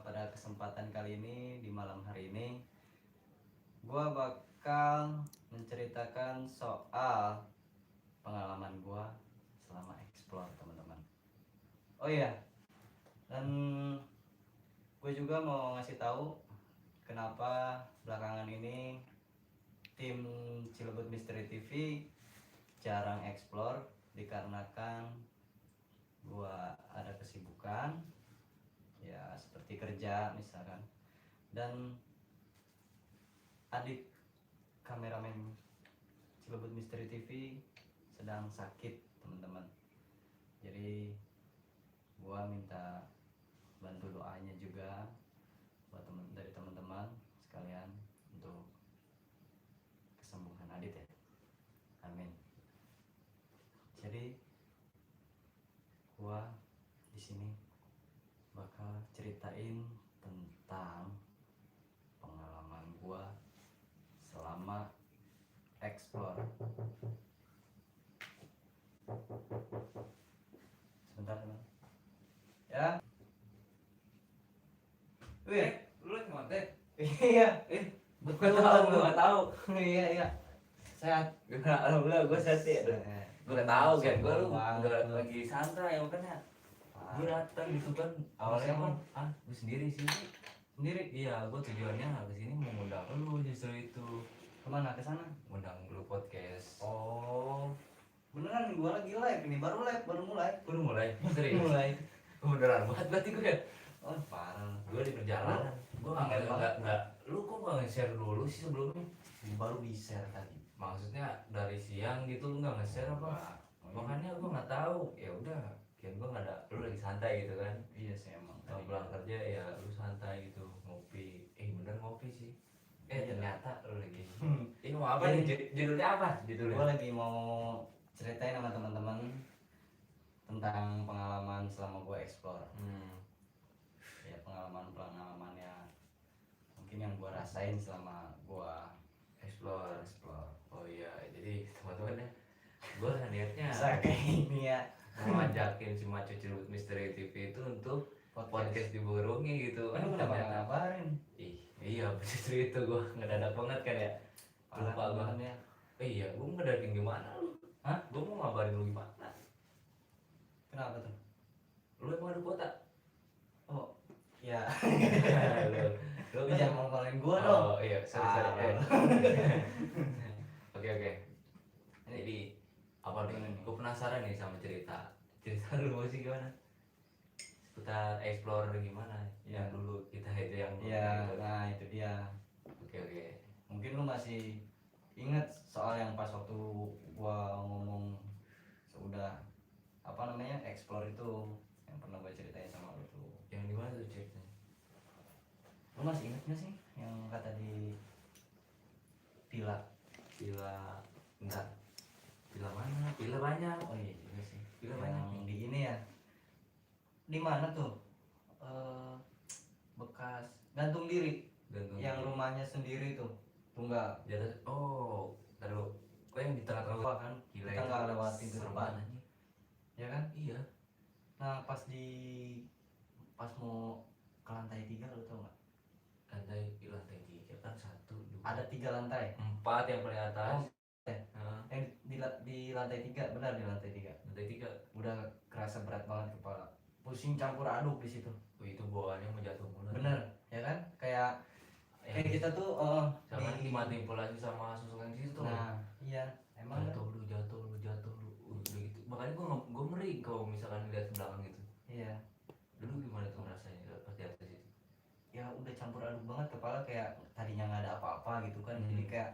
pada kesempatan kali ini di malam hari ini gue bakal menceritakan soal pengalaman gue selama explore teman-teman. Oh iya, dan gue juga mau ngasih tahu kenapa belakangan ini tim Cilebut Misteri TV jarang explore, dikarenakan gue ada kesibukan ya seperti kerja misalkan, dan adik kameramen Cilebut Misteri TV sedang sakit teman-teman. Jadi gua minta bantu doanya juga buat dari teman-teman sekalian untuk kesembuhan Adit ya. Amin. Jadi gua di sini bakal ceritain tentang pengalaman gua selama explore. Sebentar teman. Ya. Wih, Lu lagi ngonten? iya. Gua tahu, gua nggak tahu. Iya. Sehat. Alhamdulillah gua sehat ya. Gua nggak tahu kan, gua lu Banget nggak lu. lagi santai makanya. Gua datang gitu kan. Awalnya Maksudnya, emang gua sendiri sih. sendiri Iya, gua tujuannya ke sini mau ngundang lu justru itu. kemana, ke sana? Ngundang lu podcast. Oh, beneran gua lagi live ini, baru mulai. Baru mulai. Serius. Mulai. Beneran banget berarti gue ya. Oh, parah. Gua di perjalanan. Gua nggak. Lu kok nggak nge-share dulu sih sebelumnya? Baru di-share tadi. Maksudnya dari siang gitu lu nggak nge-share apa? Makanya gua nggak tahu. Ya udah, kira gua nggak ada. Lu lagi santai gitu kan? Iya sih emang. Kalau pulang kerja ya lu santai gitu, ngopi. Bener ngopi sih. Ternyata lu lagi. Ini mau apa nih? Judulnya apa? Gua lagi mau ceritain sama teman-teman tentang pengalaman selama gua explore. Ya pengalaman ya mungkin yang gua rasain selama gua explore. Oh iya, jadi teman-teman ya, gua niatnya bisa kayak ini ya. mau ngajakin si Maco Cilebut Misteri TV itu untuk podcast diburungi gitu. Kan udah bakal ngabarin. Iya justru itu gua ngedadak banget kan ya. Lupa gua. Ya. Iya, gua ngedadakin gimana lu? Hah? Gua mau ngabarin lu gimana? Kenapa tuh? Lu emang ada kuota? Oh, ya. Lu Lu jangan ngomongin gua dong. Oh iya, sorry. Oke. Jadi apa nih? Gua penasaran nih sama cerita lu sih gimana? Seputar explore gimana? Ya. Yang dulu kita itu yang Iya, gitu. nah itu dia. Oke. Mungkin lu masih inget soal yang pas waktu gua ngomong sudah explore itu yang pernah gua ceritain sama lu tuh. Yang di mana tuh ceritanya? Lu masih inget gak sih yang kata di villa? Enggak. Villa mana? Villa banyak. Oh iya juga sih. Villa Yang banyak. di ini ya. Di mana tuh? Bekas gantung diri. Yang rumahnya sendiri tuh. Tunggal. Jatuh. Oh, taruh. Kok yang di tengah-tengah Kan gila kita itu nggak lewatin serem depan. banget anjing. Ya kan? Iya. Nah pas mau ke lantai 3 lu tau nggak? Lantai 3 kan 1, 2, Ada 3 lantai. 4 yang paling atas. Oh, ya. Yang di lantai 3, benar di lantai 3. Lantai 3. Udah kerasa berat banget kepala. Pusing campur aduk di situ. Itu bawaannya mau jatuh mulu. Bener, ya kan? Kayak kita tuh sama dimanipulasi sama sosok yang situ tuh. Nah, iya, emang jatuh lu. Udah gitu. Makanya gua ngeri kalau misalkan lihat ke belakang gitu. Iya. Dulu gimana tuh rasanya pas di atas itu? Ya udah campur aduk banget kepala, kayak tadinya nggak ada apa-apa gitu kan. Jadi kayak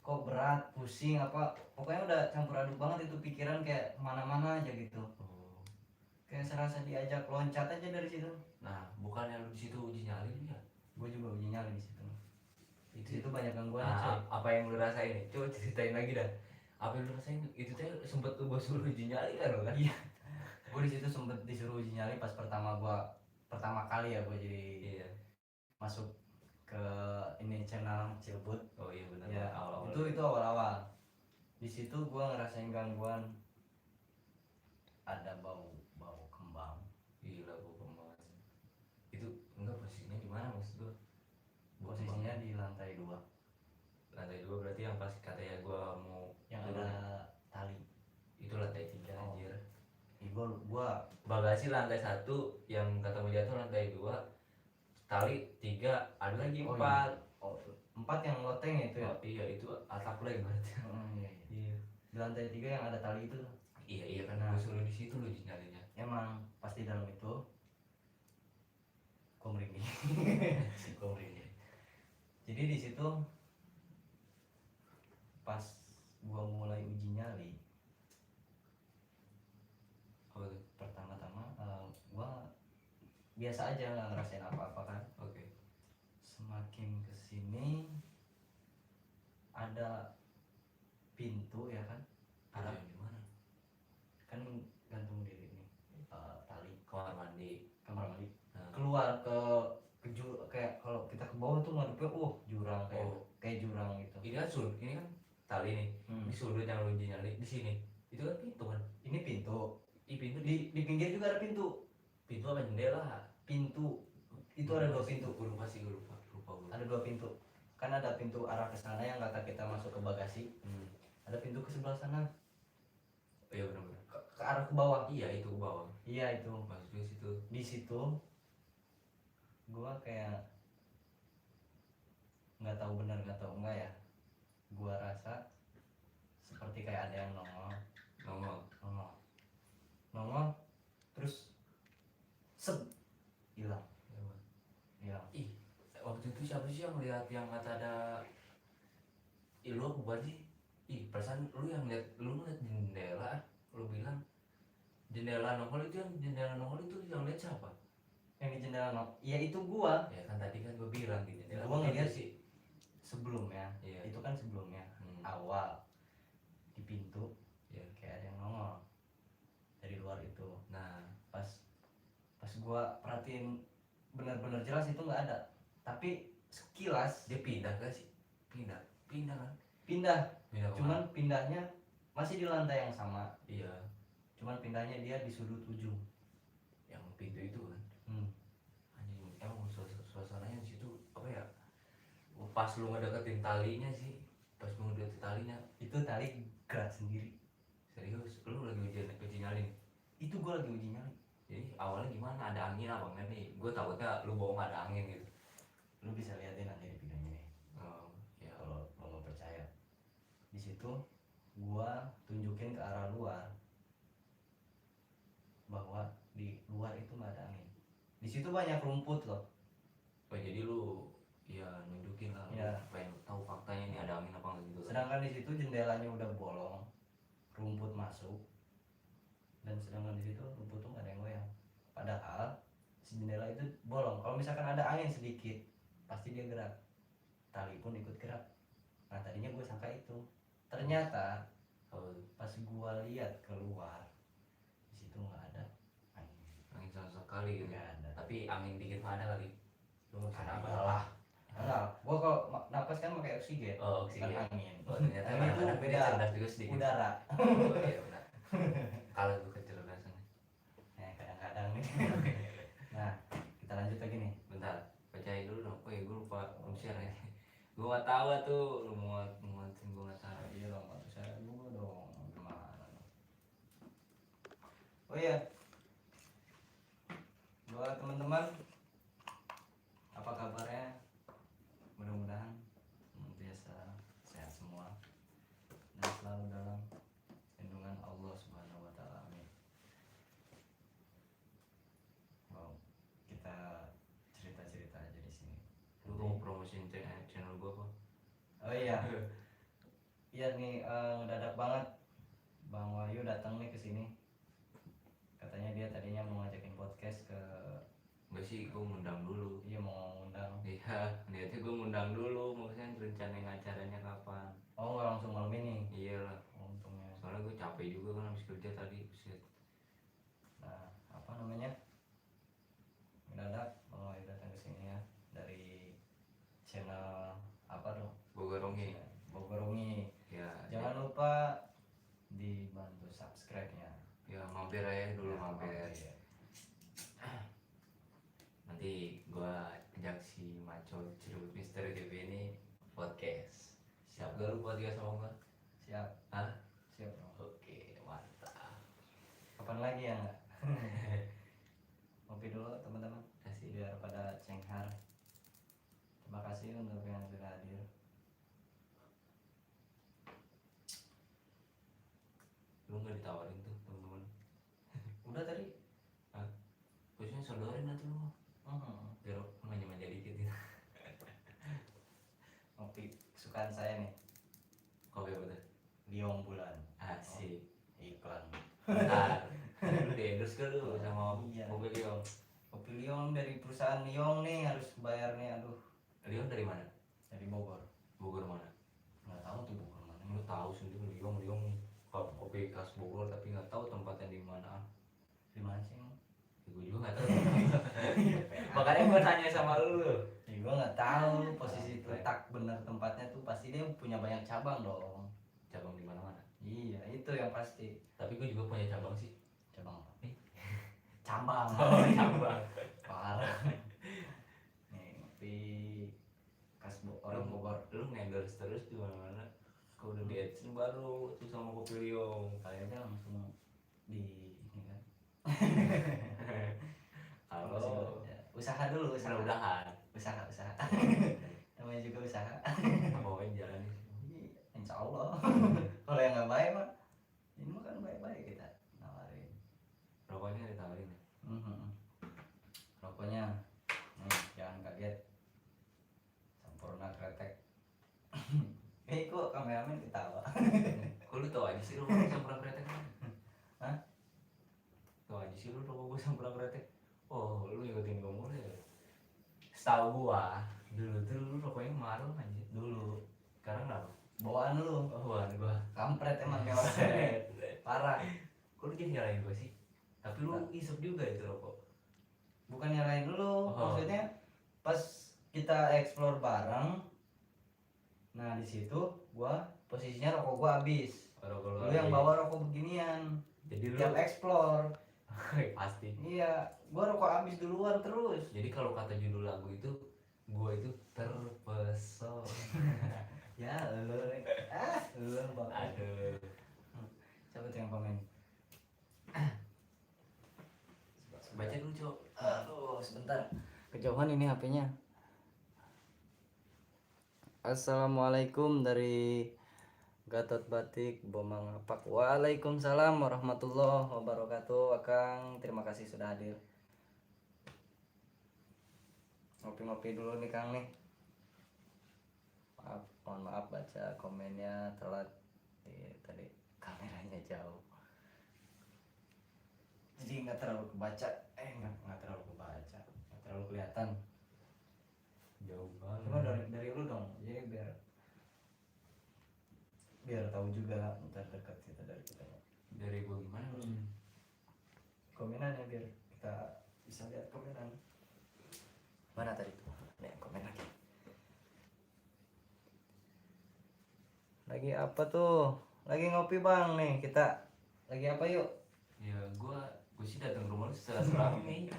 kok berat, pusing apa, pokoknya udah campur aduk banget itu pikiran, kayak mana-mana aja gitu. Kayak serasa diajak loncat aja dari situ. Nah, bukannya lu di situ uji nyali ya? Gue juga uji nyali di situ. Itu banyak gangguan. Apa yang lu rasain? Coba ceritain lagi dah. Apa yang lu rasain? Itu teh sempet gua suruh uji nyali kan? Iya. Gue di situ sempet disuruh uji nyali pas pertama kali ya gue jadi masuk ke ini channel Cilebut. Oh iya benar. Ya, awal-awal. itu awal-awal. Di situ gue ngerasain gangguan, ada bau kembang. Gila, bau kembang. Itu Ujinya di lantai 2. Lantai 2 berarti yang pas katanya gua mau Yang turun. ada tali. Itu lantai 3 Oh. anjir. Gua Bagasi lantai 1, yang kata Mulia tuh lantai 2, tali 3, ada lagi 4. Oh, 4 yang loteng itu ya. Oh, iya itu atap lagi berarti. Iya. Iya. Di lantai 3 yang ada tali itu. Iya kan Nah. gua suruh di situ lu nyalinya. Emang pasti dalam itu gua merinding. Gua merinding. Jadi di situ pas gua mulai uji nyali, Apa tuh? pertama-tama gua biasa aja nggak ngerasain apa-apa kan. Oke. Semakin kesini ada pintu ya kan, Ada ada yang di mana? kan gantung diri nih tali Kamar mandi. kamar mandi Nah. keluar kayak kalau kita ke bawah tuh ngadepnya jurang kayak Oh. kayak jurang gitu. Ini kan ini kan tali nih. Hmm. Di sudut yang lu uji nyali di sini. Itu kan pintu kan. Ini pintu Pintu di pinggir juga ada pintu. pintu apa jendela? Pintu itu ada 2 pintu. Gue lupa sih, gue lupa. Ada 2 pintu. Kan ada pintu arah ke sana yang kata kita masuk ke bagasi. Ada pintu ke sebelah sana Oh iya benar-benar. ke arah ke bawah. Iya itu ke bawah. Iya itu. Maksudnya situ. Di situ gua kayak nggak tahu benar nggak tahu enggak ya. Gua rasa seperti kayak ada yang nongol, terus sep hilang. Ih, waktu itu siapa sih yang lihat yang kata ada lu apa buat sih? Ih, perasaan lu yang lihat, lu ngeliat jendela, lu bilang jendela nongol itu yang lihat siapa? Yang di jendela ya itu gua. Ya kan tadi kan gue bilang di jendela. Gua ngeliat sih. Sebelumnya. Iya. Itu kan sebelumnya. Awal di pintu Iya. kayak ada yang nongol dari luar itu. Nah, pas gua perhatiin benar-benar jelas itu nggak ada, tapi sekilas dia pindah gak sih? Pindah kan? pindah Pindah cuman pindahnya masih di lantai yang sama, iya, cuman pindahnya dia di sudut ujung. yang pintu itu kan. Anjing, emang suasananya di situ apa ya? Pas lu ngedeketin talinya sih, pas lu ngedeketin talinya, Itu tali gerak sendiri. serius, lu lagi uji nyali. Itu gua lagi uji nyali. Jadi awalnya gimana? Ada angin apa enggak nih? Gue takutnya lu bohong ada angin gitu. Lu bisa liatin nanti di videonya nih Oh, ya. kalau lo nggak percaya. Di situ gua tunjukin ke arah luar bahwa di luar itu nggak ada angin. Di situ banyak rumput loh. Oh, jadi lu ya nunjukin lah, Iya. pengen tahu faktanya nih ada angin apa enggak gitu. Sedangkan di situ jendelanya udah bolong, rumput masuk, dan sedangkan di situ rumput tuh nggak ada yang goyang. Padahal si jendela itu bolong. Kalau misalkan ada angin sedikit, pasti dia gerak. Tali pun ikut gerak. Nah tadinya gue sangka itu. Ternyata Oh, pas gue lihat keluar, di situ nggak ada angin. angin sama sekali gitu. Nggak ada. Tapi angin dikit mah ada kali. Lu nggak bisa Ada nafas. lah. Enggak, gue kalau napas kan pakai oksigen, Oh, bukan oksigen. angin. Oh, ternyata Angin itu anak-anak beda. cerdas juga sedikit. Udara. Oh, iya benar. Kalau gue kecerdasan. Kadang-kadang nih. Nah, kita lanjut lagi nih. Bentar, bacain dulu dong. Oh iya, gue lupa share ya. Gue gak tahu tuh, lu muatin gue gak tahu. Iya dong, waktu saya dulu dong. Gimana? Oh iya. Buat teman-teman, apa kabarnya? Mudah-mudahan senantiasa sehat semua dan selalu dalam lindungan Allah Subhanahu wa taala. Amin. Wow, kita cerita-cerita aja di sini. Lu mau promosiin channel gue kok? Oh iya. Iya nih, mendadak banget Bang Wahyu datang nih ke sini. Katanya dia tadinya mau ngajakin podcast ke. Enggak sih, gue ngundang dulu. Iya mau ngundang. Iya, niatnya gue ngundang dulu, maksudnya rencana acaranya kapan. Oh nggak langsung malam ini. Iya lah, Untungnya. soalnya gue capek juga kan habis kerja tadi, buset. Nah, apa namanya? Mendadak Bang Wahyu datang ke sini ya dari channel apa tuh? Bogorongi. Bogorungi. Ya, Jangan lupa dibantu subscribe-nya. ya mampir aja dulu, Ya, mampir. ya. Nanti gue ngajak si Maco Cilebut Misteri TV ini podcast. Siap gak lu podcast sama gua? Siap. Hah? Siap dong. Oke, mantap. Kapan lagi ya nggak? Ngopi dulu teman-teman. Kasih. Biar pada cenghar. Terima kasih untuk yang sudah hadir. Lu nggak ditawarin tuh temen-temen? Udah tadi. Khususnya sodorin nanti lu. Hmm. Biar manja-manja dikit gitu. Ngopi kesukaan saya nih. Kopi apa tuh? Liong Bulan. Asik. Iklan. Bentar. Lu di-endorse ke lu sama Iya. mobil Liong. Kopi Liong dari perusahaan Liong nih harus bayar nih. Aduh. Liong dari mana? Dari Bogor. Bogor mana? Nggak tahu tuh Bogor mana. Lu tahu sendiri Liong kopi khas Bogor tapi nggak tahu tempatnya di mana. Di mana sih emang? Ya, gue juga nggak tahu. Makanya gue nanya sama lu. Ya gua nggak tahu posisi letak bener tempatnya tuh pasti dia punya banyak cabang dong. Cabang di mana-mana. Iya itu yang pasti. Tapi gue juga punya cabang sih. Cabang apa? Eh. Cabang. Oh, cabang. Parah. Nih ngopi khas orang Bogor. Lu ngendorse terus di mana-mana. Kalau udah di AdSense baru tuh sama kopi Liong. Kayaknya langsung di ini kan. Halo. Ya, usaha dulu usaha. Mudah-mudahan. Usaha. Namanya juga usaha. Bawain jalan nih. Iya, Insya Allah. Kalau yang nggak baik mah, ini mah kan baik-baik kita nawarin. Rokoknya ditawarin ya. Rokoknya, nih jangan kaget. Sampurna kretek. Kok kameramen ketawa. Kok lu tau aja sih rokok gue sampurna kretek? Hah? Tau aja sih lu rokok gue sampurna kretek? Oh, lu ngikutin gue mulu ya? Setahu gua, dulu tuh lu rokoknya marah anjir. Dulu Sekarang kenapa? bawaan lu, Oh, bukan gua. kampret emang kayak orang. Parah. Kok lu jadi nyalain gua sih? Tapi lu isep juga itu rokok. Bukan nyalain lu, Oh. maksudnya pas kita explore bareng. Nah di situ gua posisinya rokok gua habis. Rokok Lu yang bawa rokok beginian. Jadi lu Tiap explore. pasti. Iya, gua rokok habis duluan terus. Jadi kalau kata judul lagu itu, gua itu terpesona. Ya lu banget. Aduh. Siapa tuh yang komen? Baca dulu, Cok. Aduh, sebentar. Kejauhan ini HP-nya. Assalamualaikum dari Gatot Batik Bomang Apak. Waalaikumsalam warahmatullahi wabarakatuh. Akang, terima kasih sudah hadir. Ngopi-ngopi dulu nih Kang nih. Mohon maaf baca komennya telat. Tadi kameranya jauh. Jadi nggak terlalu kebaca. Nggak terlalu kebaca. Nggak terlalu kelihatan. Jauh banget. Cuma dari lu dong. Jadi biar tahu juga ntar dekat kita dari kita. Dari gua gimana? Komenan ya biar kita bisa lihat komenan. Mana tadi tuh? Nih komen lagi. Lagi apa tuh? Lagi ngopi bang nih kita. Lagi apa yuk? Ya gua sih datang ke rumah lu silaturahmi.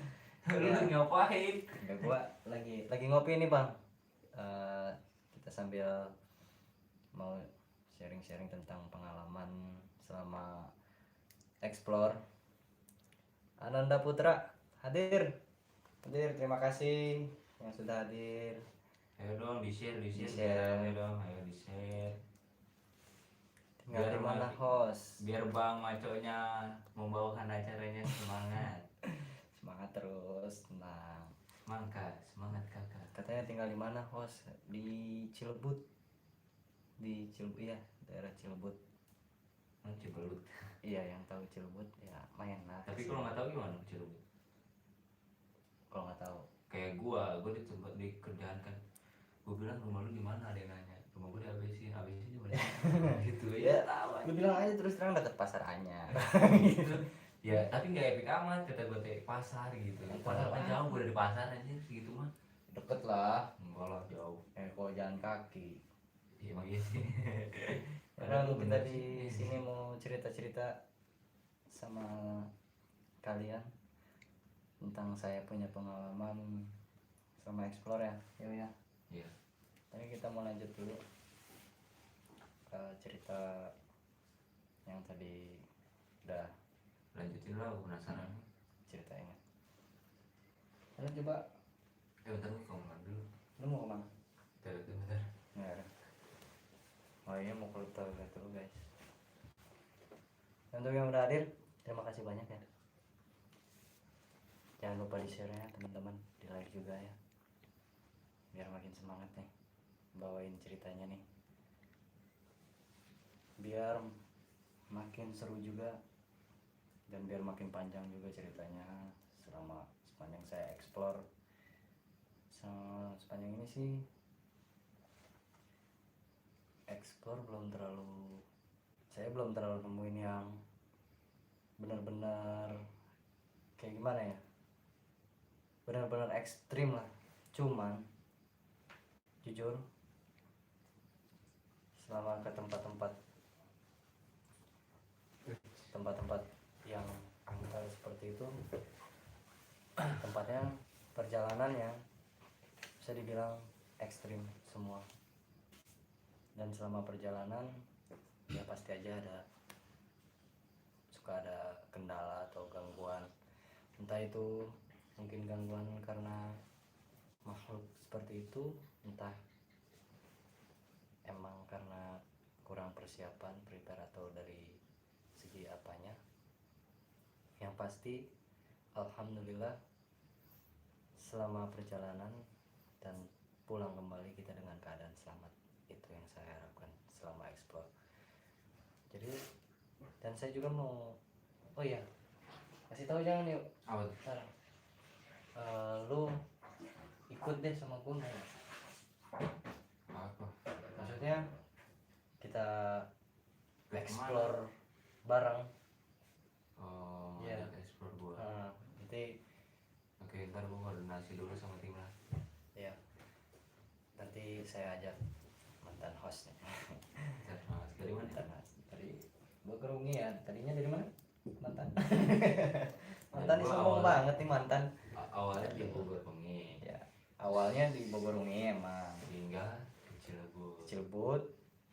Lu ngapain? Ya gua lagi ngopi nih bang. Kita sambil mau sharing-sharing tentang pengalaman selama explore. Ananda Putra hadir. Terima kasih yang sudah hadir. Ayo dong di-share. Di-share. Ayo dong, ayo di-share. Tinggal di mana host? Biar Bang Maconya membawakan acaranya semangat. Semangat terus, tenang. Semangat kakak. Katanya tinggal di mana host? Di Cilebut. Di Cilebut ya, daerah Cilebut. Cibelut. Iya, yang tahu Cilebut ya main lah. Tapi kalau nggak tahu gimana Cirebut? Kalau nggak tahu, Kayak gua di tempat di kerjaan kan. Gua bilang rumah lu di mana, ada yang nanya. Rumah gua di ABC di mana? Gitu Ya, ya. Tahu aja. lu bilang aja terus terang dekat pasar Anyar. Ya, tapi nggak epic amat kata gua teh pasar gitu. Padahal kan jauh gua dari pasar aja segitu mah. Deket lah. Enggak lah jauh. Kalau jalan kaki. Iya emang iya sih. Karena lu kita bener di sih. sini mau cerita-cerita sama kalian tentang saya punya pengalaman Sama explore ya. Ya. Iya. Tadi kita mau lanjut dulu ke cerita yang tadi udah Lanjutin lah, aku penasaran. ceritanya. Lalu coba, Bentar lu kamar dulu. lu mau kemana? Bentar. Nggak ada. Oh iya, mau keluar toilet dulu guys. Untuk yang udah hadir, terima kasih banyak ya. Jangan lupa di share ya teman-teman, di like juga ya, biar makin semangat nih bawain ceritanya nih, biar makin seru juga dan biar makin panjang juga ceritanya. Sepanjang saya explore sepanjang ini sih, explore saya belum terlalu nemuin yang benar-benar kayak gimana ya, benar-benar ekstrim lah. Cuman jujur, selama ke tempat-tempat yang angker seperti itu, tempatnya, perjalanannya bisa dibilang ekstrim semua. Dan selama perjalanan ya pasti aja suka ada kendala atau gangguan, entah itu mungkin gangguan karena makhluk seperti itu, entah emang karena kurang persiapan prepare atau dari segi apanya. Yang pasti alhamdulillah selama perjalanan dan pulang kembali kita dengan keadaan selamat. Itu yang saya harapkan selama explore. Jadi, dan saya juga mau, oh iya, kasih tahu jangan yuk Apa tuh? sekarang. Lu ikut deh sama gue mau. Apa? Maksudnya kita Ke explore bareng. Oh, Iya. ada explore gua. Nanti Oke, ntar gua koordinasi dulu sama timnya. ya, nanti saya ajak mantan hostnya. Dari mana? Mantan host dari Bogorungi ya. Tadinya dari mana? Mantan. Mantan ini Gua sombong awal- banget nih mantan. Awalnya di Bogorungi, Ya, awalnya di Bogorungi emang, hingga ke Cilebut, Cilebut,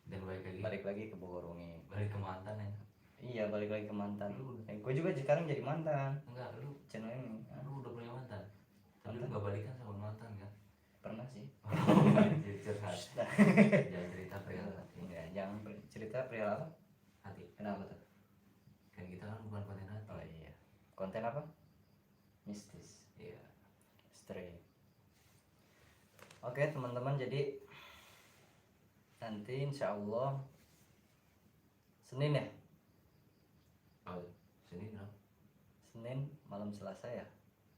dan balik lagi ke Bogorungi. balik ke mantan ya. Iya, balik lagi ke mantan. Lu Gue juga sekarang jadi mantan. enggak, lu Channel ini udah punya mantan, tapi lu Mantan? gak balikan sama mantan kan? pernah sih. Curhat. Jangan cerita perihal hati. Ya, jangan cerita perihal apa? Hati. Kenapa tuh? Kan kita kan bukan konten hati. Oh iya. Konten apa? Mistis. Iya. Stray. Oke teman-teman, jadi nanti insya Allah Senin ya? Oh, sini dong. Senin malam Selasa ya?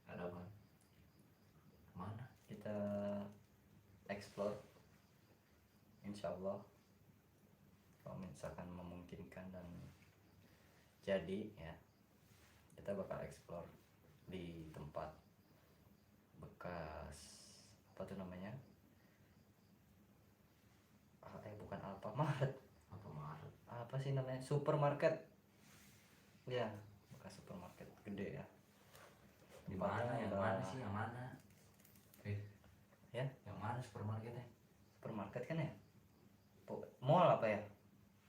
Ada apa? Mana? Kita explore insya Allah, kalau misalkan memungkinkan dan jadi ya, kita bakal explore di tempat bekas apa tuh namanya, bukan Alfamart, Apa Maret? apa sih namanya, supermarket ya, bekas supermarket gede ya. Di mana? Tempatnya Yang udah- mana sih? Yang mana? Ya, Yang mana supermarketnya? supermarket kan ya, mall apa ya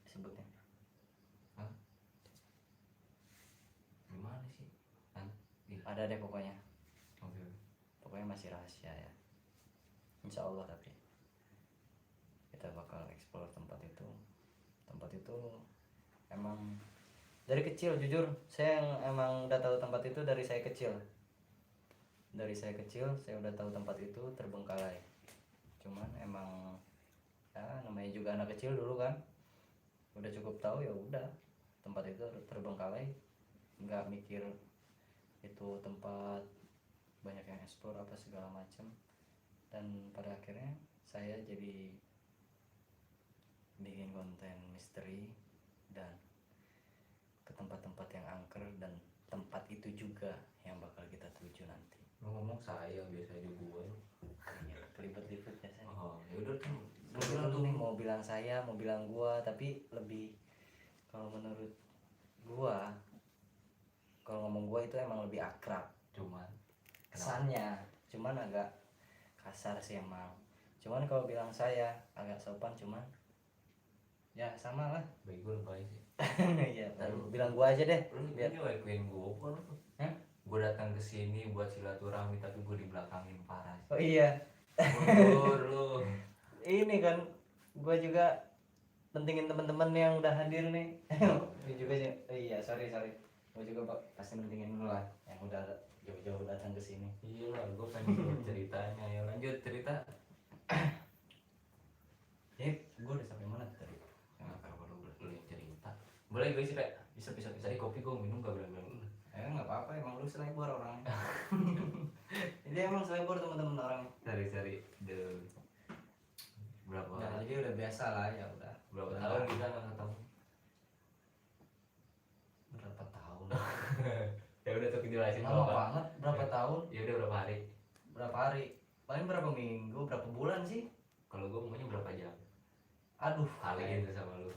disebutnya. Hah? Di mana sih? Kan? Ada deh pokoknya, Oke. pokoknya masih rahasia ya, insya Allah. Tapi kita bakal explore tempat itu. Tempat itu emang dari kecil, jujur saya emang udah tahu tempat itu dari saya kecil. Dari saya kecil saya udah tahu tempat itu terbengkalai. Cuman emang ya namanya juga anak kecil dulu kan, udah cukup tahu ya udah tempat itu terbengkalai, nggak mikir itu tempat banyak yang explore apa segala macam. Dan pada akhirnya saya jadi bikin konten misteri dan ke tempat-tempat yang angker, dan tempat itu juga yang bakal kita tuju nanti. Lu ngomong saya biasa di gua. Ya, kelibet-libet ya saya. Oh, ya udah tuh. Lu bilang tuh nih mau bilang saya, mau bilang gua, tapi lebih kalau menurut gua, kalau ngomong gua itu emang lebih akrab Cuman kesannya. Cuman agak kasar sih emang. Cuman kalau bilang saya agak sopan, cuman ya sama lah. Bego lu paling sih. Ya lu bilang gua aja deh Lu biar. nyuekin gua apa lu? Hah? Gua datang ke sini buat silaturahmi tapi gua di belakangin parah sih. Oh iya, Mundur lu. ini kan gua juga pentingin teman-teman yang udah hadir nih. Ini juga sih. Oh iya, sorry. Gua juga pasti pentingin dulu lah yang udah jauh-jauh datang ke sini. Iya lah, gua pengen tahu ceritanya. Ya lanjut cerita. Gua udah sampai mana tadi? Kenapa lu yang cerita? Boleh gue sih, Pak. Bisa. Tadi kopi gua minum gak bilang-bilang lu. Nggak apa-apa, emang lu selebor orang. Jadi emang selebor teman-teman orang. Cari berapa Nah, jadi udah biasa lah ya udah. berapa Udah tahun lah. kita nggak ketemu. Berapa tahun? Ya udah tuh dijelasin Lama banget. Berapa tahun? Ya udah berapa hari? Berapa hari? Paling berapa minggu? Berapa bulan sih? Kalau gua maunya berapa jam? Aduh, Kaliin tuh sama lu.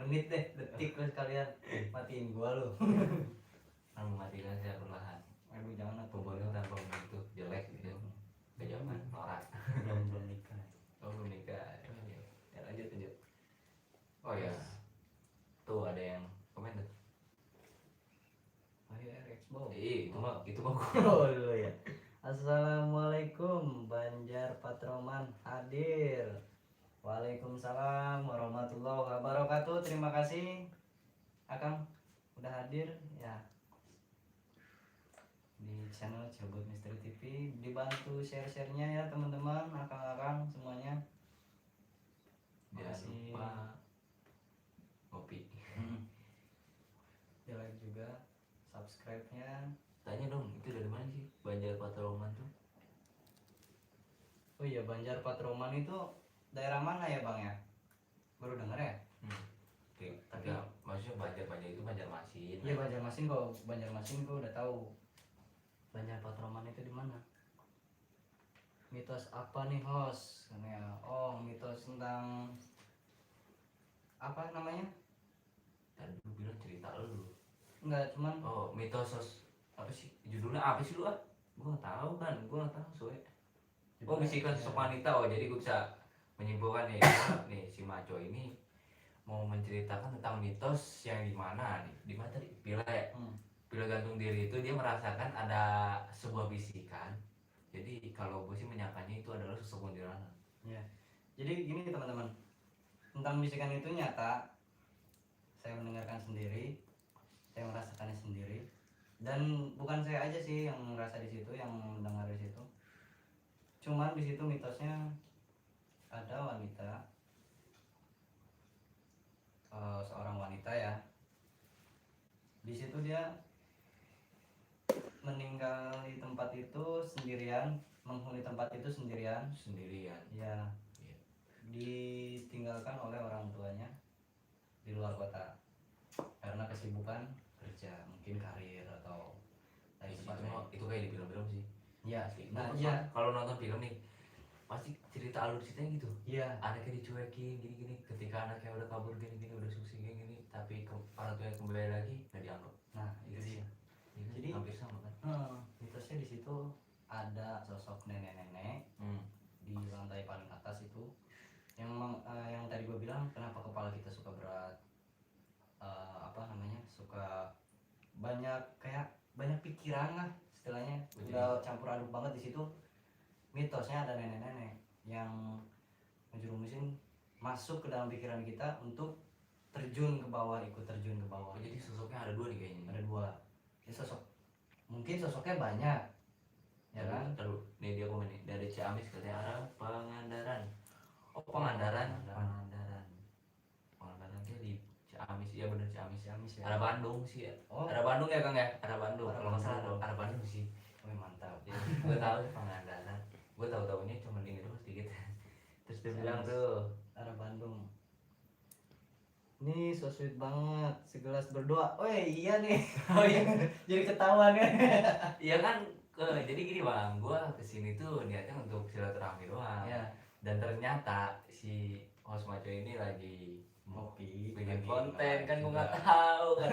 menit deh, detik lu sekalian matiin gua lu. Kan mematikan saya perlahan. Aduh, jangan aku Pembunuh tanpa itu jelek gitu. Gak zaman norak. belum nikah. Oh belum nikah. Ya lanjut. Oh ya. Tuh ada yang komen tuh. Ayo Expo. Itu mah gua. Oh dulu ya. Assalamualaikum, Banjar Patroman hadir. Waalaikumsalam warahmatullahi wabarakatuh. Terima kasih Akang udah hadir ya di channel Cirebut Misteri TV. Dibantu share-sharenya ya teman-teman, akang-akang semuanya. Jangan Makasih. lupa ngopi. Ya like juga subscribe-nya. Tanya dong, itu dari mana sih Banjar Patroman tuh? Oh iya, Banjar Patroman itu daerah mana ya Bang ya? Baru dengar ya? Tapi maksudnya Banjar itu Banjarmasin. Iya, Banjarmasin. Kok Banjarmasin kok udah tahu. Banjar Patroman itu di mana? Mitos apa nih host? Ya. Oh, mitos tentang apa namanya? Tadi lu bilang cerita lu. Enggak, cuman Oh, mitos apa sih? Judulnya apa sih lu ah? Gua nggak tahu kan, soalnya. Oh, bisikan sosok wanita. Oh, jadi gue bisa menyimpulkan nih, nih si Maco ini mau menceritakan tentang mitos yang di mana nih? Di mana tadi? Villa ya? Villa gantung diri itu dia merasakan ada sebuah bisikan. Jadi kalau gue sih menyangkanya itu adalah sosok kuntilanak. Ya. Jadi gini teman-teman. Tentang bisikan itu nyata. Saya mendengarkan sendiri. Saya merasakannya sendiri. Dan bukan saya aja sih yang merasa di situ, yang mendengar di situ. Cuman di situ mitosnya ada wanita, seorang wanita ya. Di situ dia meninggal di tempat itu sendirian, menghuni tempat itu sendirian. Ya, Iya. ditinggalkan oleh orang tuanya di luar kota karena kesibukan kerja, mungkin karir atau lain sebagainya. Itu kayak di film-film sih. Ya, Nah, iya. kalau nonton film nih pasti cerita alur ceritanya gitu. Iya. Anaknya dicuekin gini-gini, ketika anaknya udah kabur gini-gini, udah sukses gini-gini, tapi orang tuanya kembali lagi nggak dianggap. Nah, itu dia. Ya kan? Jadi hampir sama kan. mitosnya di situ ada sosok nenek-nenek di lantai paling atas itu yang tadi gue bilang kenapa kepala kita suka berat, suka banyak pikiran lah istilahnya. Udah campur aduk banget di situ. Mitosnya ada nenek-nenek yang menjerumusin masuk ke dalam pikiran kita untuk terjun ke bawah, ikut terjun ke bawah. Jadi sosoknya ada dua nih kayaknya. Ada dua. Ini mungkin sosoknya banyak ya kan. Terus nih dia komen nih dari Ciamis katanya arah Pangandaran. Oh Pangandaran dia di Ciamis. Ya bener Ciamis ya. Arah Bandung sih ya. Oh. Arah Bandung ya Kang ya. Arah Bandung. Arah Kalau nggak salah Bandung. arah Bandung sih. Wih, mantap. Ya, gue tahu Pangandaran. Gue tahu-tahunya cuma ini doang sedikit. Terus dia bilang tuh arah Bandung. Ini so sweet banget, segelas berdoa. Oh iya nih. oh iya. Jadi ketahuan kan. Iya kan. Jadi gini bang, gue kesini tuh niatnya untuk silaturahmi doang. Ya. Dan ternyata si host Maco ini lagi Ngopi, bikin lagi konten kan gue juga. nggak tahu kan.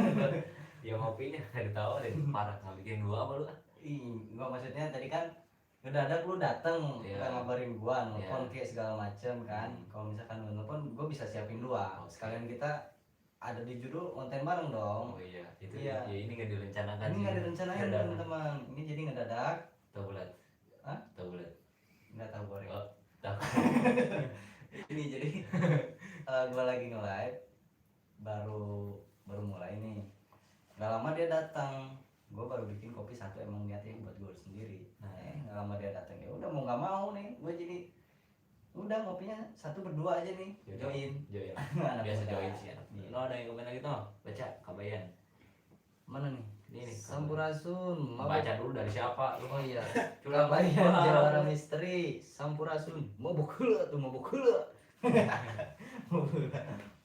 Ya ngopinya nggak tahu deh, parah nggak bikin dua apa lu? Ih, enggak, maksudnya tadi kan ngedadak lu dateng Iya. nggak ngabarin gua, nelfon Iya. kayak segala macem kan. Kalau misalkan lu nelfon gua bisa siapin dua. Oke. Sekalian kita ada di judul konten bareng dong. Oh iya, itu Iya. ya ini nggak direncanakan Ini sih. nggak direncanain Dadakan. teman-teman. Ini jadi ngedadak. Tahu bulat. Hah? Tahu bulat. Nggak tahu goreng. Oh, tahu. Ini jadi gua lagi nge-live baru mulai nih. Nggak lama dia datang. Gua baru bikin kopi satu emang niatnya buat gua sendiri. Nggak lama dia datang, ya udah mau nggak mau nih gua jadi udah ngopinya satu berdua aja nih. Yaudah, Join. Join. Anak Biasa muda. join sih. Iya. Lo ada yang komen lagi tuh? Baca kabayan. Mana nih? Ini nih. Sampurasun. Baca dulu dari siapa? Lu Oh iya. Curang Kabayan banget. Jawara Misteri. Sampurasun. Mabuk heula tuh, mabuk heula.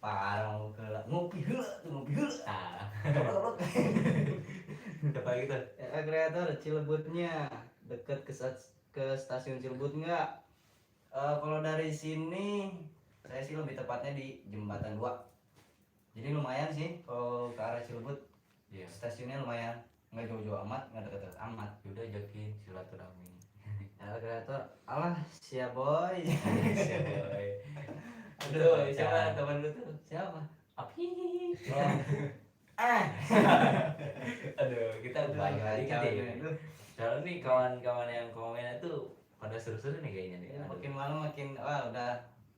Parah mabuk heula. Ngopi heula tuh, ngopi heula. Nah, Tolot-tolot. siapa gitu? Kreator Cilebutnya deket ke stasiun Cilebut enggak? Kalau dari sini saya sih lebih tepatnya di Jembatan 2. Jadi lumayan sih kalau ke arah Cilebut. Iya. Stasiunnya lumayan, nggak jauh-jauh amat, nggak deket-deket amat. Yaudah ajakin silaturahmi. Kreator, alah sia boy. Siapa? Aduh, Aduh, siapa teman lu tuh? Siapa? Api. Oh. Aduh, kita banyak dikit kacau ya. nih. Soalnya nih kawan-kawan yang komen itu pada seru-seru nih kayaknya nih. Ya, Aduh. makin malam makin wah udah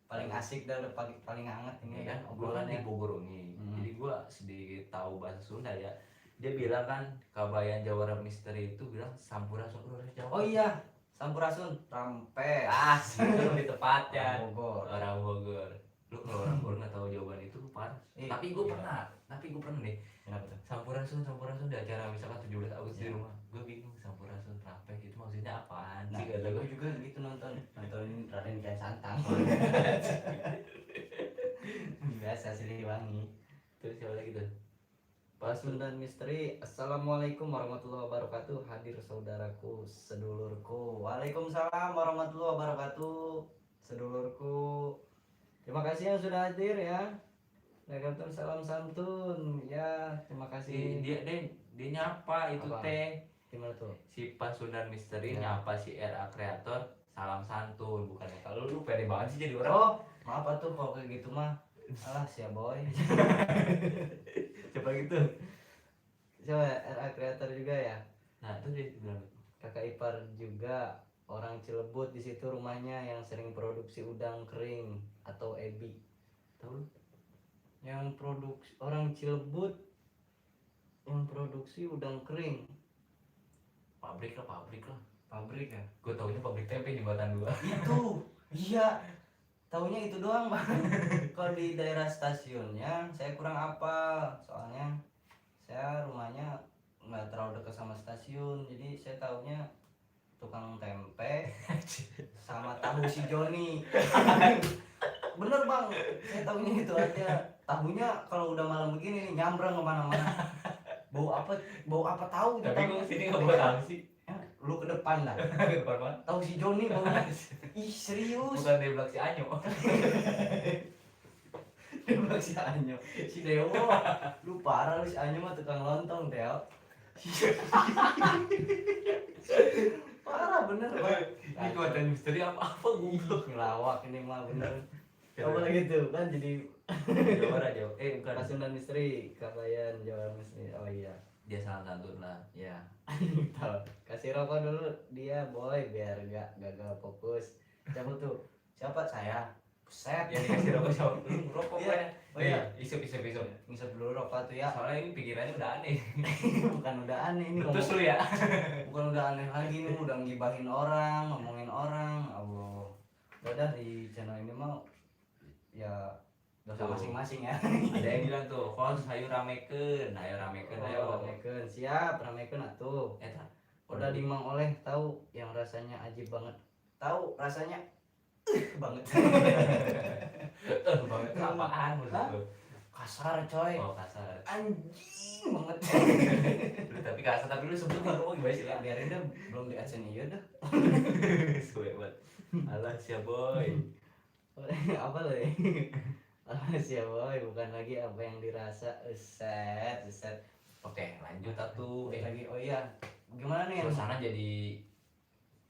paling asik dah, udah paling hangat ini Iya kan kan, gue kan di obrolannya. Bogor nih, jadi gue sedikit tahu bahasa Sunda ya. Dia bilang kan Kabayan Jawara Misteri itu bilang Sampurasun orang Jawa. Oh iya, Sampurasun, Rampe. itu lebih tepatnya. Orang Bogor. Orang Bogor. Lu kalau orang Bogor nggak tahu jawaban itu lu parah. Tapi gue pernah nih Kenapa tuh? Sampurasun di acara misalkan 17 Agustus di rumah. Gue bingung Sampurasun Rampe itu maksudnya apaan Nah, sih kata gue. gue juga gitu nonton Raden Kian Santang. Biasa Siliwangi. Terus siapa lagi tuh? Pasundan Misteri. Assalamualaikum warahmatullahi wabarakatuh. Hadir saudaraku, sedulurku. Waalaikumsalam warahmatullahi wabarakatuh, sedulurku. Terima kasih yang sudah hadir ya. Waalaikumsalam, salam santun. Ya, terima kasih. Dia nyapa itu Apa? teh. Gimana tuh? Si Pasundan Misteri Ya. nyapa si RA Kreator salam santun, bukannya kalau lu pede banget sih jadi orang. Oh, maaf tuh kalau kayak gitu mah. Alah, sia boy. Coba gitu. Coba RA Creator juga ya. Nah itu dia bilang Kakak ipar juga orang Cilebut, di situ rumahnya yang sering produksi udang kering atau ebi. tahu lu? Yang produksi orang Cilebut yang produksi udang kering. Pabrik lah. Pabrik ya? Gue taunya pabrik tempe di Batan 2. Itu. Iya. Taunya itu doang, Bang. Kalau di daerah stasiunnya saya kurang apal. Soalnya saya rumahnya nggak terlalu dekat sama stasiun. Jadi saya taunya tukang tempe sama tahu si Joni. Bener Bang, saya tahunya itu aja. Tahunya kalau udah malam begini nih nyambrang kemana-mana. Bau apa tahu. Tapi gue sini nggak boleh tahu sih. Lu ke depan lah. Depan mana? Tahu si Joni baunya. Ih serius. Bukan di belakang si Anyo. Dia bilang si Anyo, si Dewo, lu parah lu, si Anyo mah tukang lontong Teo. Parah bener Bang. Ini Kabayan Misteri apa gue Ngelawak ini mah bener. Coba lagi tuh kan jadi Jawara jauh. Bukan. Pasundan Misteri, Kabayan Jawara Misteri. Oh iya. Dia salam santun lah. Ya. Tahu. Kasih rokok dulu dia boy biar gak gagal fokus. Siapa tuh? Siapa saya? Buset. Yang dikasih rokok siapa? Lu rokok Iya. kan? Oh iya. Isep. Ngisep dulu rokok tuh ya. Soalnya ini pikirannya udah aneh. Bukan udah aneh ini Terus lu ya? bukan udah aneh lagi nih, udah ngibahin orang, ngomongin orang. Allah. Udah di channel ini mah ya dosa Tuh. masing-masing ya. Ada yang bilang tuh, "Kons hayu ramekeun, ayo ramekeun ayo." Ramekeun, siap ramekeun atuh. Eta. Udah di Mang Oleh tahu yang rasanya ajib banget. Tahu rasanya banget. Banget itu apaan maksud Hah? lu? Kasar coy. Oh, kasar. Anjing banget. Tapi kasar tapi lu sebut ngomong gimana sih lah? Biarin dah, belum di adsense iya dah. Suwe banget. Alah sia boy. Apa loh ya? Siap boy, bukan lagi apa yang dirasa. Set. Oke, lanjut atuh. Lagi, oh iya, gimana nih yang Suasana jadi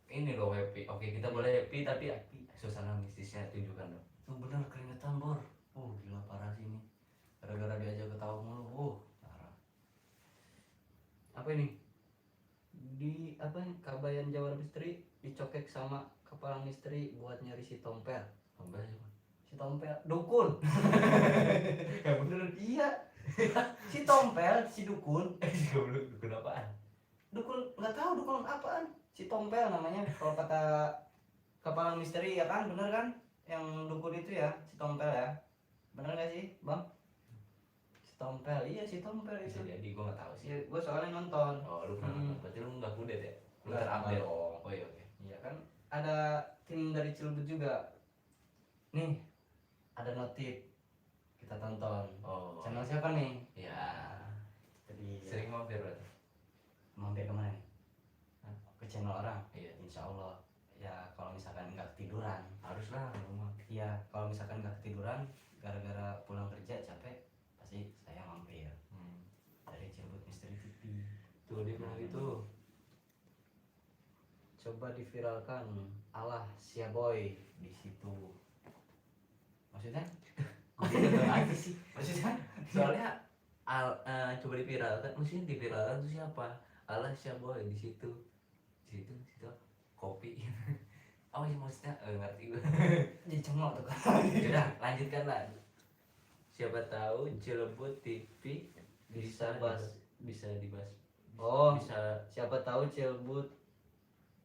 ini loh happy. Oke, kita boleh happy tapi suasana mistisnya tunjukkan dong. Tuh bener keringetan bor. Gila parah sih ini. Gara-gara diajak ketawa mulu. Parah. Apa ini? Di apa nih? Kabayan Jawara Misteri dicokek sama kepala misteri buat nyari si Tompel. Tompel siapa? Si Tompel dukun. Ya bener. Iya. Si Tompel, si dukun. Goblok, dukun apaan? Dukun nggak tahu dukun apaan. Si Tompel namanya kalau kata kepala misteri ya kan, bener kan? Yang dukun itu ya, si Tompel ya. Bener nggak sih, Bang? Si Tompel, iya si Tompel Bisa itu. jadi, gua nggak tahu sih. Ya, gue soalnya nonton. Oh, lu pernah nonton? Berarti lu nggak kudet ya? Lu Nggak, terupdate. nggak dong. Oh iya, oke. Iya kan, ada tim dari Cilebut juga. Nih, ada notif. Kita tonton. Oh. Channel siapa nih? Ya. Jadi Sering mampir berarti. mampir kemana nih? Hah? Ke channel orang. Iya. Insya Allah. Ya kalau misalkan nggak ketiduran. Harus lah rumah. Iya, kalau misalkan nggak ketiduran, gara-gara pulang kerja capek, pasti saya mampir dari Cilebut Misteri TV. Tuh dia bilang gitu. Coba diviralkan, alah sia boy di situ. Maksudnya? Gue tidak tahu aja sih. Maksudnya soalnya coba diviralkan, maksudnya diviralkan tuh siapa? Allah siapa boy di situ. Di situ kopi. Oh iya maksudnya ngerti gue. Jadi cengok tuh kan. Udah lanjutkan lah. Siapa tahu Cilebut TV Bisa bisa dibahas. Oh, Bisa siapa tahu Cilebut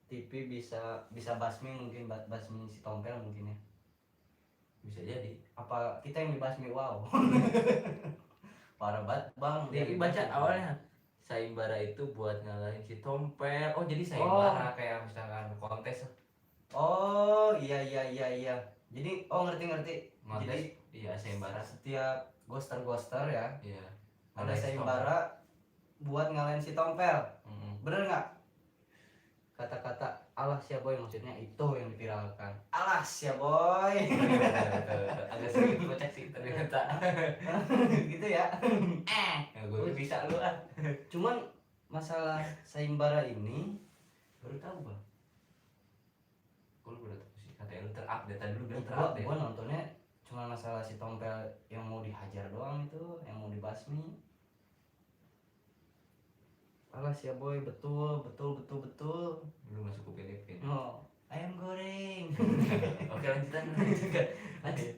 TV bisa basmi mungkin basmi si Tompel mungkin ya. bisa jadi. Apa kita yang dibasmi? Wow. Parah banget, Bang. Dia baca awalnya Sayembara itu buat ngalahin si Tompel. Oh jadi sayembara kayak misalkan kontes Oh, iya. Jadi ngerti. kontes. Jadi Iya sayembara. setiap ghoster ya, Iya. ada Ngalahin si sayembara buat ngalahin si Tompel. Tompel. Bener nggak? Kata-kata alah sia boy maksudnya itu yang diviralkan. Alah sia boy. Agak sedikit kocak sih ternyata. Gitu ya. Ya, gue bisa lu ah. Cuman masalah sayembara ini baru tahu, Bang. Gue baru tahu sih katanya lu terupdate tadi lu bilang Gua terupdate. nontonnya cuma masalah si Tompel yang mau dihajar doang itu, yang mau dibasmi. Alah sia boy, betul. Lu masuk ke Filipina. Oh, ayam goreng. Oke lanjutan.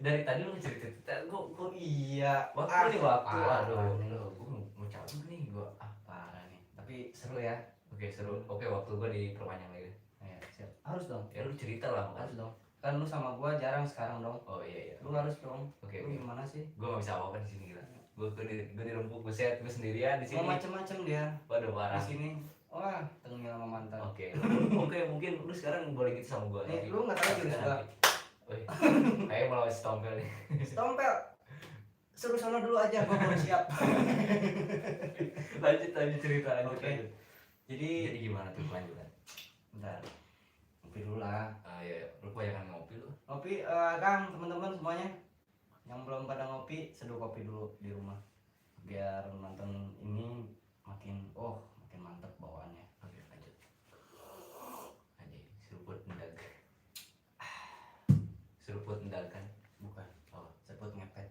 Dari tadi lu cerita gue Iya, waktu nih waktu. Aduh, parah nih. gue mau cabut nih gue. Parah nih. Tapi seru ya. Oke seru. Oke waktu gue diperpanjang lagi. Ya, siap. Harus dong. Ya lu cerita lah. Harus dong. Kan lu sama gua jarang sekarang dong. Oh iya. Lu harus dong. Oke. Lu gimana sih? Gue gak bisa apa-apa di sini gila. Gue dirempuk, gue set, gue sendirian di Mau sini. macem-macem dia Waduh parah. di sini. Wah, tengil sama mantan. Oke, mungkin lu sekarang boleh gitu sama gue. Nih, lu nggak tahu jurus gua. Wih, kayak mau lawan si Tompel nih. Tompel. Suruh sono dulu aja, gua belum siap. lanjut cerita lanjut. Oke. Jadi gimana tuh kelanjutan? Bentar. Ngopi dulu lah. Ah iya, lu kebanyakan ngopi lu. Ngopi, Kang, teman-teman semuanya. Yang belum pada ngopi, seduh kopi dulu di rumah. Biar nonton ini makin mantep bawaannya. Oke, lanjut. Anjing, seruput mendag. Seruput mendag kan? Bukan. Oh, Sebut ngepet.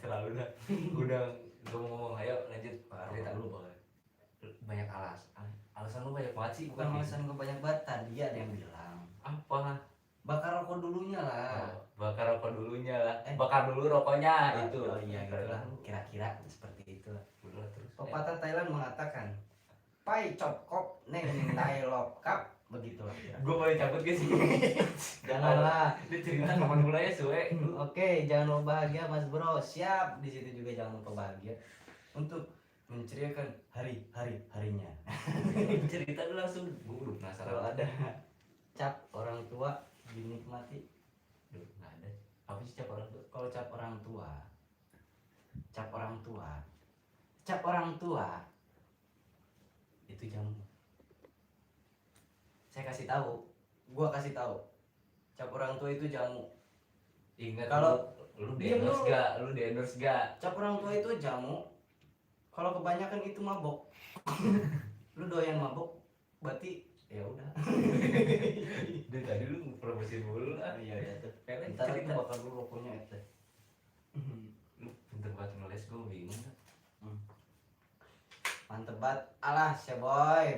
terlalu lah. Udah gak mau ngomong, ayo lanjut. Cerita Cerita dulu dulu, Bang. banyak alasan lu banyak banget sih, Bukan alasan gue banyak banget, tadi ada yang bilang apa? bakar rokok dulunya lah. Bakar rokok dulunya lah. Bakar dulu rokoknya itu. Oh iya gitu lah, kira-kira seperti itu. Udah terus. Pepatah Thailand mengatakan pai cop kop neng tai lop kap, begitulah kira. Gue boleh cabut gak sih? Janganlah. Dia cerita kapan mulainya suwe. Oke, jangan lupa bahagia Mas Bro. Siap. Di situ juga jangan lupa bahagia untuk menceriakan harinya. Cerita dulu langsung. Gue udah penasaran. Kalau ada cap orang tua dinikmati. Duh, nggak ada. Apa sih cap orang tuh? Kalau cap orang tua itu jamu. Saya kasih tahu, gua kasih tahu, cap orang tua itu jamu. Ingat Kalau- lu Diam di-endorse dulu. gak? Lu di-endorse gak? Cap orang tua itu jamu. Kalau kebanyakan itu mabok. Lu doyan mabok, berarti ya udah. promosiin mulu lah. Iya ya tuh. Karena Ntar lagi kita bakal dulu rokoknya itu. lu pinter banget ngeles, gue bingung kan. Mantep banget. Alah, si boy.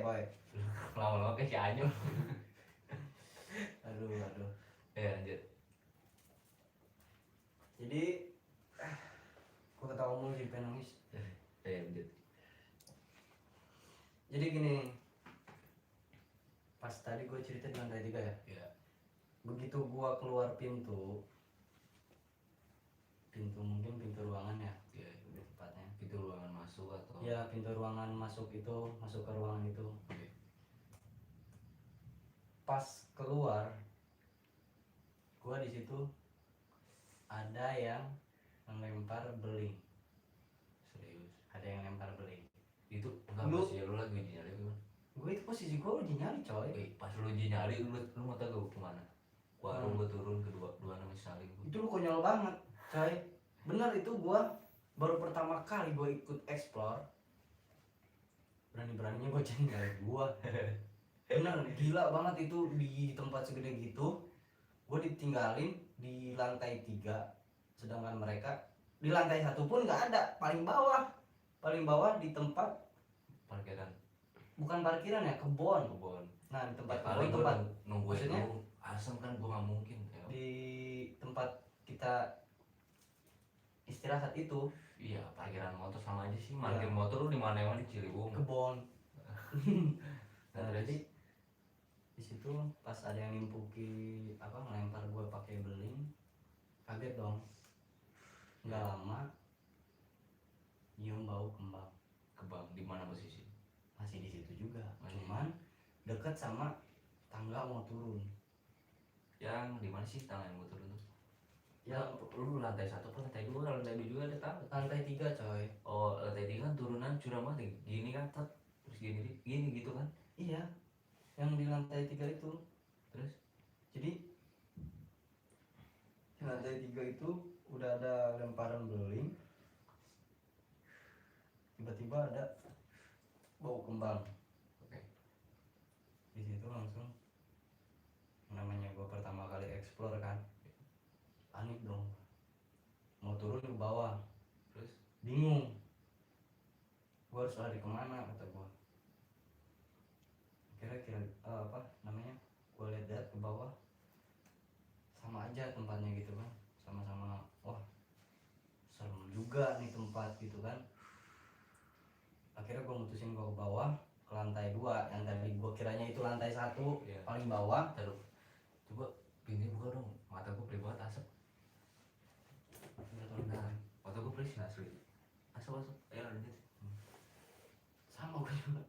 Lama-lama kayak si Anyong. Aduh. Lanjut. Jadi gua ketawa mulu jadi pengen nangis. Lanjut. Jadi gini, pas tadi gue cerita di lantai 3 ya. Ya. Begitu gua keluar pintu mungkin pintu ruangan ya, Ya, lebih tepatnya. itu ruangan masuk atau Ya, pintu ruangan masuk ke ruangan itu. Oke. Pas keluar, gua di situ ada yang melempar beling. serius. Ada yang lempar beling. Itu enggak Lu- masih lu lagi uji nyali gimana? Gue itu posisi gue uji nyali coy. Pas lu uji nyali lu mau tau gue kemana? Warung gue turun kedua nama saling. Itu lu konyol banget coy. Bener, itu gue baru pertama kali gue ikut explore. Berani-beraninya gue cari nyali gue. Bener, gila banget itu di tempat segede gitu. Gue ditinggalin di lantai 3, sedangkan mereka di lantai 1 pun nggak ada. Paling bawah di tempat, Parkiran bukan parkiran ya, kebon. Nah, di tempat kali kebon, gue tempat nungguin maksudnya? lu asem kan gue nggak mungkin ya. di tempat kita istirahat itu Iya, parkiran motor sama aja sih. Parkir Iya. motor lu di mana emang di Ciliwung. kebon. Nah, Nah, terus jadi di situ pas ada yang nimpuki ngelempar gue pakai beling, kaget dong. Nggak lama nyium bau kembang. kebang di mana posisi? Masih di situ juga, Masih. cuman deket sama tangga mau turun. Yang di mana sih tangan gue turun tuh? Ya, Lu lantai 1 apa lantai 2? Lantai 2 juga ada tangga. lantai 3 coy. Oh, lantai 3 kan turunan curam banget. Gini kan terus gini gitu kan. Iya, yang di lantai 3 itu. Terus Jadi di lantai 3 itu udah ada lemparan beling, tiba-tiba ada bau kembang. oke. Di situ langsung, namanya gue pertama kali explore kan, panik dong, mau turun ke bawah, Terus bingung, gue harus lari kemana kata gue. Kira-kira gue lihat ke bawah, sama aja tempatnya gitu kan, sama-sama wah serem juga nih tempat gitu kan. Akhirnya gue mutusin gue ke bawah, ke lantai 2 yang tadi gue kiranya itu lantai 1 Iya. paling bawah. taruh. Coba pintunya buka dong. Mata gue perih banget asap. Nah, mata gue perih asli. Asap. Ya lanjut. Sama gue juga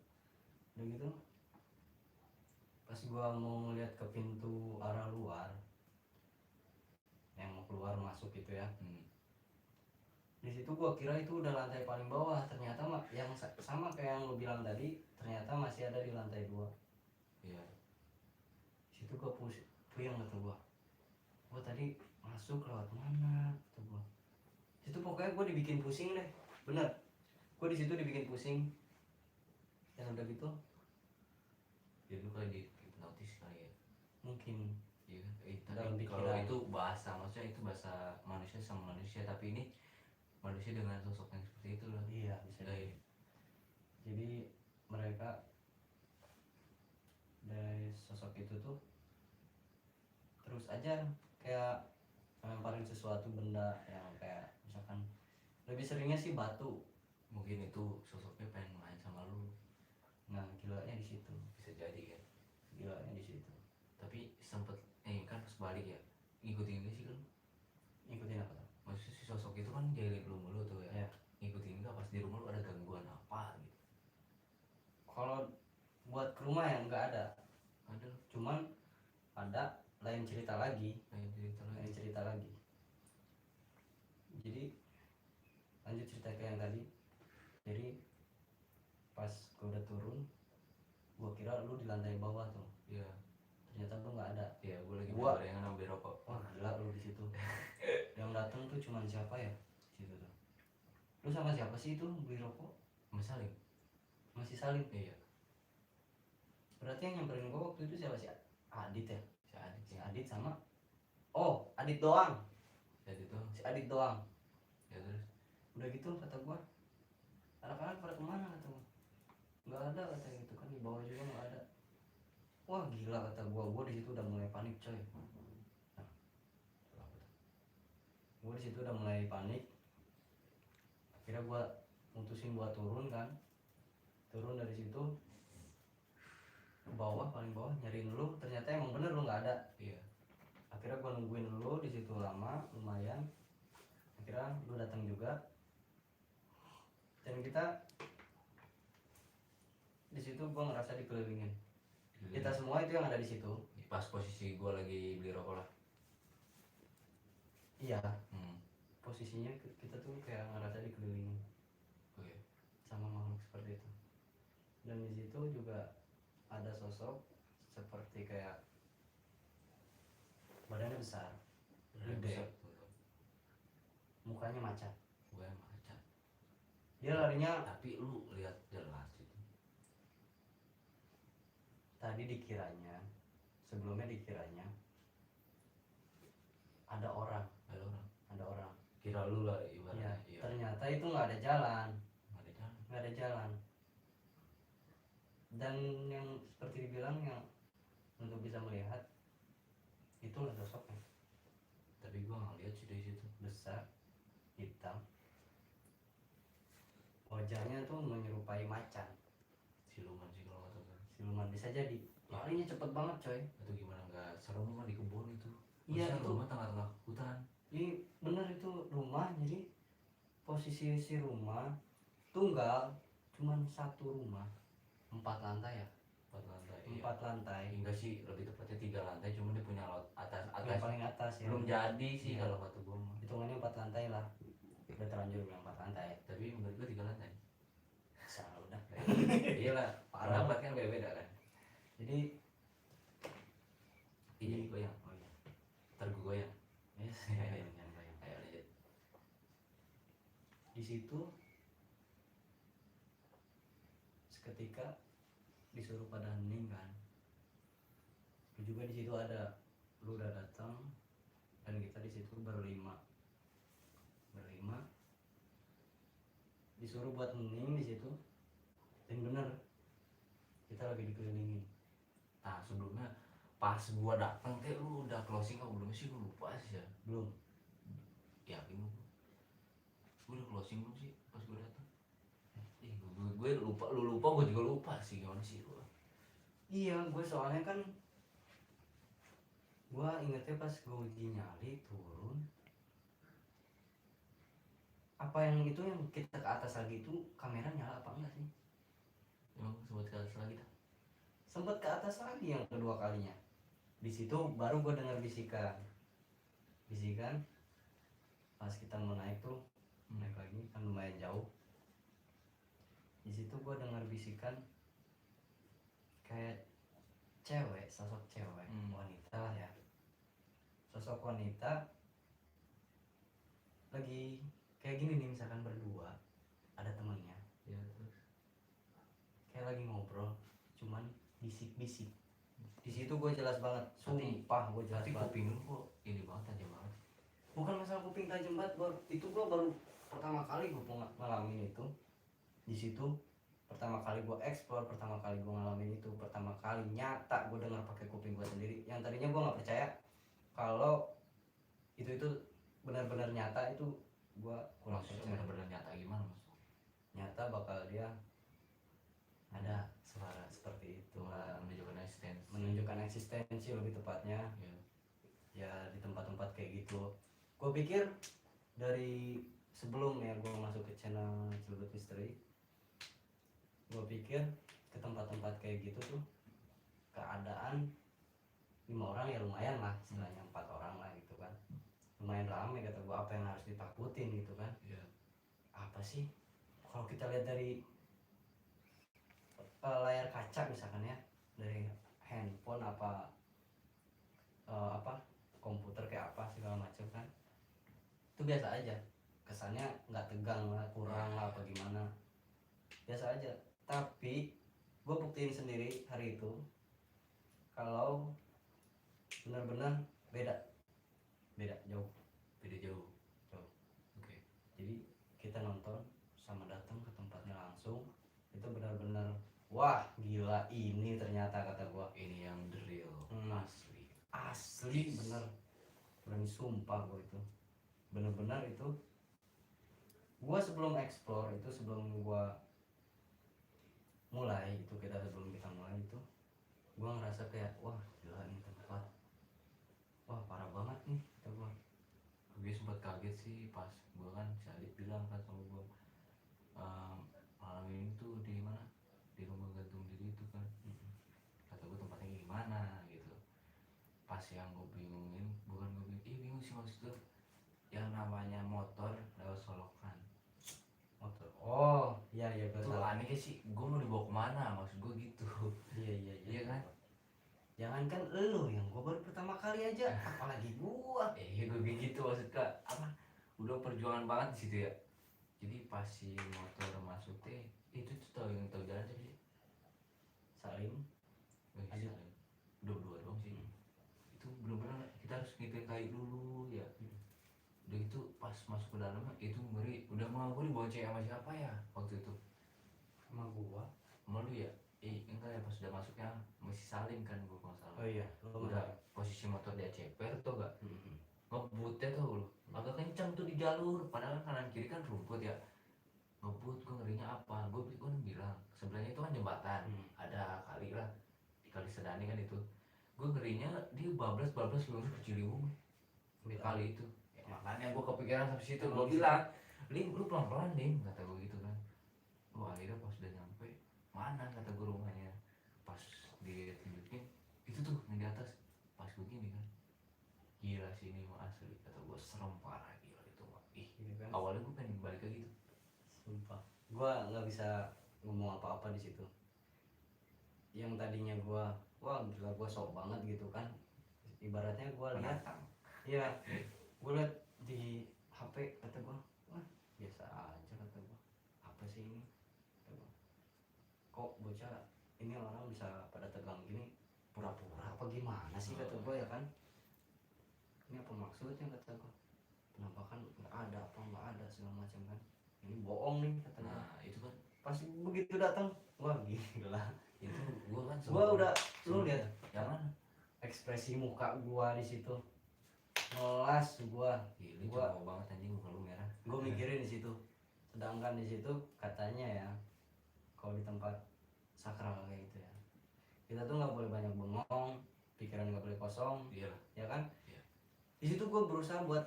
udah gitu. Pas gue mau ngeliat ke pintu arah luar yang mau keluar masuk gitu ya, di situ gua kira itu udah lantai paling bawah, ternyata yang sama kayak yang lu bilang tadi, ternyata masih ada di lantai 2. Iya. Di situ gua puyeng kata gua tadi masuk lewat mana kata gua. Situ pokoknya gua dibikin pusing deh, bener. Gua di situ dibikin pusing. Dan udah gitu Ya lu kayak di hipnotis kali ya. mungkin Iya kan? Dalam Tapi kalau pikiran. itu bahasa, maksudnya itu bahasa manusia sama manusia, tapi ini manusia dengan sosok yang seperti itu loh. iya bisa Iya, iya. jadi mereka dari sosok itu tuh terus aja kayak melemparin sesuatu benda yang kayak misalkan, lebih seringnya sih batu. Mungkin itu sosoknya pengen main sama lu, Nah, gilanya di situ, bisa jadi kan. gilanya di situ. Tapi sempet kan pas balik ya ngikutin dia sih kan. Ngikutin apa tuh? Maksudnya si sosok itu kan jahilin lu mulu tuh ya. Ya, Ngikutin enggak pas di rumah lu ada gangguan apa gitu? kalau buat ke rumah ya nggak ada, Ada cuman ada lain cerita lagi. lain cerita lagi. Jadi lanjut cerita ke yang tadi. Jadi pas gue udah turun, gue kira lu di lantai bawah tuh, Iya. ternyata lu nggak ada. Iya, gue lagi Gua- barengan sama beli rokok. Wah gila lu di situ. Yang datang tuh cuman siapa ya di situ tuh? Lu sama siapa sih itu beli rokok? Masalah. Masih Salim. Iya. Berarti yang nyamperin gua waktu itu siapa sih? Adit ya? Si Adit Si ya. Adit Adit sama Adit doang, jadi itu si Adit doang. ya terus Udah gitu kata gua, anak-anak pada kemana kata gua, nggak ada kata gitu kan, di bawah juga nggak ada. Wah gila kata gua di situ udah mulai panik coy. Nah, gua di situ udah mulai panik. Akhirnya gua mutusin buat turun kan, turun dari situ ke bawah, paling bawah nyariin lu, ternyata emang bener lu nggak ada. iya Akhirnya gua nungguin lu di situ lama lumayan, akhirnya lu datang juga, dan kita di situ gua ngerasa dikelilingin, kita semua itu yang ada di situ. pas posisi gue lagi beli rokok lah. Iya, posisinya kita tuh kayak ngerasa dikelilingin Oke. sama makhluk seperti itu. Dan di situ juga ada sosok seperti kayak badannya besar, gede, mukanya macan. Gue macan. Dia larinya, Tapi lu lihat jelas itu. tadi dikiranya, sebelumnya dikiranya ada orang, Ada orang. ada orang. Kira lu lah Ya, ibaratnya. Iya. ternyata itu nggak ada jalan, Nggak ada jalan. nggak ada jalan. Dan yang seperti dibilang, yang untuk bisa melihat itulah sosoknya, Tapi gue nggak lihat sih dari situ. besar, hitam, wajahnya tuh menyerupai macan, Siluman sih kalau kata gue. siluman. Bisa jadi larinya cepet banget coy. Itu gimana nggak serem mah di kebun itu. Iya, Masa itu. rumah tengah-tengah hutan. Ini bener itu rumah, jadi posisi si rumah tunggal, cuman satu rumah, 4 lantai ya, 4 lantai. Iya. 4 lantai. Enggak sih, lebih tepatnya 3 lantai, cuma dia punya atas Yang paling atas ya, belum jadi sih Iya. kalau kata gue mah. hitungannya 4 lantai lah, udah terlanjur bilang 4 lantai. Tapi menurut gue 3 lantai. Salah udah. Iyalah, Parah. pendapat kan beda-beda kan. Jadi Iya, goyang. oh iya, Ntar gue goyang. yes, Ayo lanjut. di situ seketika disuruh pada hening kan. Lu juga di situ ada, lu udah datang, dan kita di situ berlima disuruh buat hening di situ. Dan bener, kita lagi dikelilingin. Nah sebelumnya pas gua datang teh lu udah closing apa belum sih? Gua lupa sih ya. Belum. Yakin lu? Gua udah closing belum sih pas gua datang? Gue lupa, lu lupa, gua juga lupa sih gimana sih lu. Iya, gue soalnya kan gue ingetnya pas gue uji nyali turun, apa yang itu yang kita ke atas lagi itu kamera nyala apa enggak sih? Emang sempat ke atas lagi dah? Sempet ke atas lagi yang kedua kalinya. Di situ baru gue dengar bisikan pas kita mau naik tuh, naik lagi kan lumayan jauh. Di situ gue dengar bisikan kayak cewek, sosok cewek, wanita lah ya, sosok wanita lagi kayak gini nih, misalkan berdua ada temennya, Ya terus. kayak lagi ngobrol, cuman bisik-bisik. Di situ gue jelas banget, sumpah gue jelas Tapi banget. kuping lu kok ini banget tajam banget. Bukan masalah kuping tajam banget, itu gue baru pertama kali gue ngalamin itu. Di situ pertama kali gue explore, pertama kali gue ngalamin itu, pertama kali nyata gue dengar pakai kuping gue sendiri. Yang tadinya gue nggak percaya kalau itu benar-benar nyata, itu gue kurang Maksudnya percaya. bener-bener nyata gimana mas? Nyata bakal dia ada suara seperti itu lah, menunjukkan eksistensi lebih tepatnya. Ya. Ya di tempat-tempat kayak gitu. Gue pikir dari sebelum ya gue masuk ke channel Cilebut Misteri, gue pikir ke tempat-tempat kayak gitu tuh keadaan 5 orang ya lumayan lah, istilahnya 4 orang lah gitu kan, lumayan ramai. Kata gue, apa yang harus ditakutin gitu kan. Ya. Apa sih kalau kita lihat dari layar kaca misalkan ya, dari handphone apa komputer kayak apa segala macam kan, itu biasa aja, kesannya nggak tegang lah, kurang lah apa gimana, biasa aja. Tapi gue buktiin sendiri hari itu kalau benar-benar beda jauh. Beda jauh. Jauh. Oke. Jadi kita nonton sama datang ke tempatnya langsung itu benar-benar wah gila ini ternyata kata gua Ini yang the real, asli. asli bener berani sumpah gua itu bener-bener itu gua sebelum explore itu sebelum gua mulai itu kita sebelum kita mulai itu gua ngerasa kayak wah gila ini tempat wah parah banget nih kata gua. Gue sempat kaget sih pas gue kan si Adit bilang kan sama gue, malam ini tuh di mana, di rumah gantung diri itu kan. Kata gue tempatnya gimana gitu. Pas yang gue bingungin, bukan gue bingung sih maksudnya, yang namanya motor lewat solokan Motor oh iya gua itu tahu. aneh sih, gue mau dibawa kemana maksud gue gitu. Iya kan. jangankan elu yang gua baru pertama kali aja apalagi gua. Gue kayak gitu maksudnya apa, udah perjuangan banget di situ ya. Jadi pas si motor masuk teh itu tuh tahu jalan siapa sih? Salim Adit. Dua dong sih. Itu bener-bener kita harus ngitung kayu dulu ya. Udah itu pas masuk ke dalam itu ngeri. Udah mau gue dibawa cewek sama siapa ya waktu itu? sama gua. Sama lu ya? Enggak ya, pas udah masuknya masih Salim kan gue kalau salah. Oh iya lu Udah posisi motor dia ceper tuh gak? mm-hmm. Ngebutnya tuh lu agak kencang tuh di jalur, padahal kanan kiri kan rumput ya. Ngebut gue ngerinya apa? Gue bilang sebelahnya itu kan jembatan, ada kali lah di Kali Sedani kan itu. Gue ngerinya dia bablas lurus ke Ciliwung kali itu. Makanya gue kepikiran sampai situ. Gue bilang, Lim lu pelan-pelan Lim, kata gue gitu kan. Akhirnya pas udah nyampe mana kata gue rumahnya, pas ditunjukin itu tuh yang di atas. Pas gue gini kan, gila sih ini mah asli, kata gue serem parah gila itu mah. Gitu kan? Awalnya gue pengen balik ke gitu. Sumpah gua nggak bisa ngomong apa-apa di situ. Yang tadinya gua wah gila gua sok banget gitu kan, ibaratnya gua lihat iya gua lihat di HP kata gua wah biasa aja kata gua apa sih ini kata gua. Kok bocah ini orang bisa pada tegang gini pura-pura apa gimana sih kata gua ya kan, ini apa maksudnya kata gua, penampakan nggak ada apa nggak ada segala macam kan, ini bohong nih kata gua. Nah itu kan Pas begitu datang wah gila itu gue kan gua udah lu lihat yang mana ekspresi muka gua di situ ngelas gua cowok banget anjing, muka lu merah. gua mikirin di situ, sedangkan di situ katanya ya kalau di tempat sakral kayak gitu ya kita tuh nggak boleh banyak bengong, pikiran nggak boleh kosong. Iya Ya kan. Iya. Di situ gua berusaha buat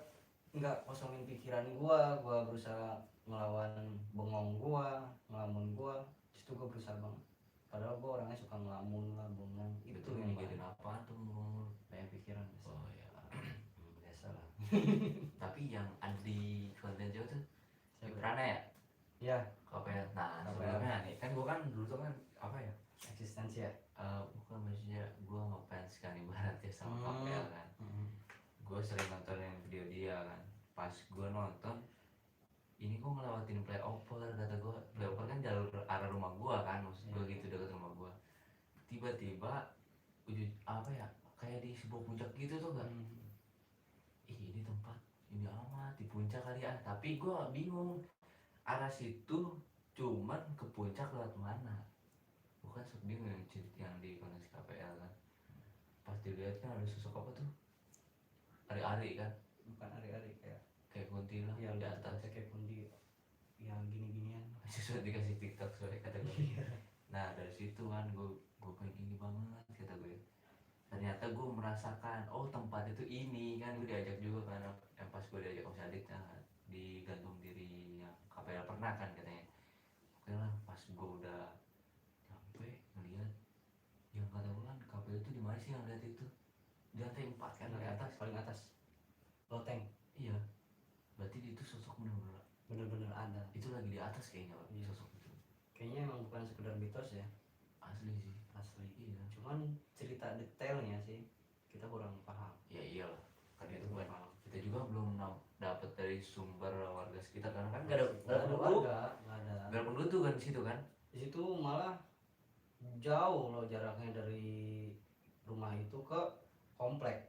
nggak kosongin pikiran gua berusaha ngelawan bengong gua, ngelamun gua. Di situ gua berusaha banget. Padahal gua orangnya suka ngelamun lah, bengong. Itu Betul, yang mikirin apaan tuh ngomong. banyak pikiran. Oh ya. Biasa lah. Tapi yang ada di konten jauh tuh Prana ya? Ya, KPL. Nah, KPL. sebelumnya nih kan gua kan dulu tuh kan apa ya? eksistensi ya. Bukan maksudnya gua ngefans kan ibaratnya sama KPL kan. Gue sering nontonin video dia kan. Pas gue nonton ini gue ngelewatin flyover, kata gue flyover kan jalur arah rumah gue kan, maksud gue gitu dekat rumah gue. Tiba-tiba apa ya kayak di sebuah puncak gitu tuh kan. Ini tempat ini amat di puncak kali ya, tapi gue bingung arah situ cuman ke puncak lewat mana. Bukan sok bingung yang di koneksi KPL kan. Pas dilihat kan ada sosok apa tuh, ari-ari kan, Bukan hari-hari kayak kuntilanak yang di atas. kayak kundi yang gini-ginian. Sesuatu dikasih TikTok soalnya kata gue. Nah dari situ kan gue pengen ini banget kata gue. Ternyata gue merasakan oh tempat itu ini kan, gue diajak juga kan, yang pas gue diajak Om Sadit kan di gantung diri yang KPL pernah kan katanya. Oke lah, pas gue udah nyampe ngeliat yang kata gue kan KPL itu di mana sih yang lihat itu, di lantai 4 kan, di atas paling atas loteng. iya, berarti itu sosok Bener-bener ada. itu lagi di atas kayaknya Iya. sosok itu. Kayaknya emang bukan sekedar mitos ya, Asli sih. asli. Iya. Cuman cerita detailnya sih kita kurang paham. Ya iyalah, kan Kita itu kurang kan paham. kita juga belum dapat dari sumber warga sekitar karena kan Nggak ada penduduk, warga, nggak ada. nggak ada penduduk kan di situ kan. Di situ malah jauh loh jaraknya dari rumah itu ke komplek.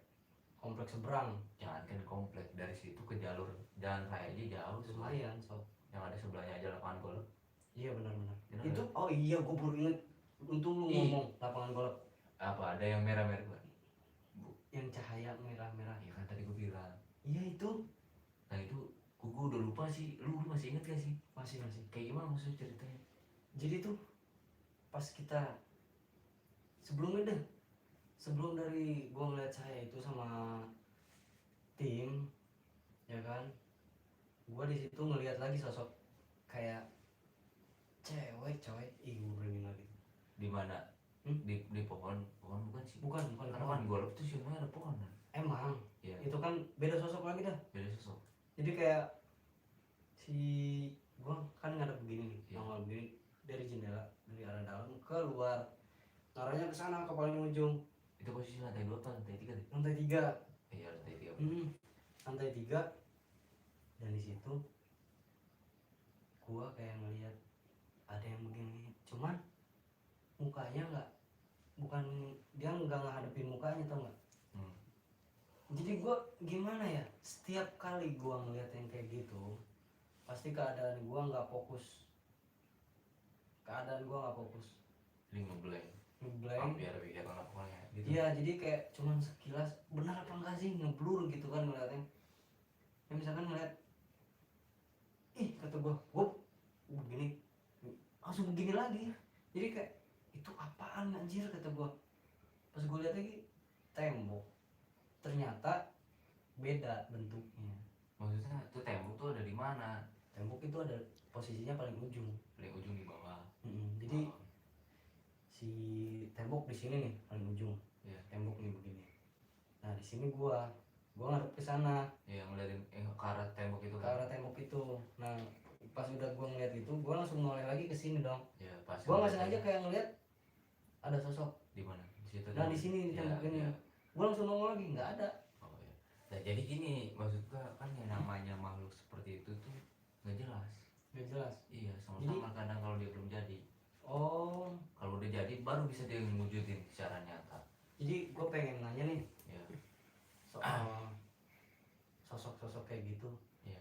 kompleks seberang. Jangankan komplek, dari situ ke jalur jalan raya aja jauh sob. Lumayan sob. Yang ada sebelahnya aja lapangan golf. Iya benar-benar. Benar, Itu oh iya gue baru inget. Untung lu Ih. ngomong lapangan golf Apa ada yang merah-merah bukan? yang cahaya merah-merah. Iya kan tadi gue bilang. Iya itu Nah itu gue udah lupa sih. Lu masih inget gak sih? masih. Kayak gimana maksudnya ceritanya? Jadi tuh pas kita sebelumnya deh, sebelum dari gua ngeliat saya itu sama tim, ya kan, gua di situ ngeliat lagi sosok kayak cewek coy. Ih gua berani lagi. Di mana? Di pohon bukan sih? Bukan Karena kan golf tuh sebenarnya ada pohon kan? emang Iya. itu kan beda sosok lagi dah. Beda sosok. Jadi kayak si gua kan ngadep begini nih, Iya. nongol begini dari jendela, dari arah dalam ke luar, arahnya ke sana ke paling ujung. Itu posisi lantai 2 atau lantai 3 deh? Lantai 3. Iya lantai 3. Lantai 3. Dan di situ gua kayak ngeliat ada yang begini, cuman mukanya bukan dia nggak ngadepin mukanya, tau nggak? Jadi gua gimana ya, setiap kali gua ngeliat yang kayak gitu pasti keadaan gua nggak fokus. Jadi ngeblank. Ngeblank. Biar apa pokoknya gitu. Iya, jadi kayak cuman sekilas benar apa enggak sih, ngeblur gitu kan ngeliatnya. Ya misalkan ngeliat, ih kata gua, begini, langsung begini lagi. Jadi kayak itu apaan anjir kata gua. Pas gua lihat lagi tembok, ternyata beda bentuknya. Maksudnya tuh tembok tuh ada di mana? Tembok itu ada posisinya paling ujung. Paling ujung di bawah. Jadi si tembok di sini nih paling ujung. Iya. Tembok nih begini. Nah di sini gua ngadep ke sana. Iya ngeliatin ke arah tembok itu Ke kan. arah tembok itu. Nah pas udah gua ngeliat itu, gua langsung noleh lagi ke sini dong. Iya pas. Gua nggak sengaja kayak ngeliat ada sosok. Di mana? Di situ. Nah di sini di tembok ini. Gua langsung nongol lagi, nggak ada. Oh iya. Nah jadi gini, maksud gua kan yang namanya makhluk seperti itu tuh nggak jelas. Nggak jelas. Iya sama-sama kadang kalau dia belum jadi. Oh. Kalau udah jadi baru bisa dia ngewujudin secara nyata. Jadi gua pengen nanya nih Iya. soal sosok-sosok kayak gitu. Iya.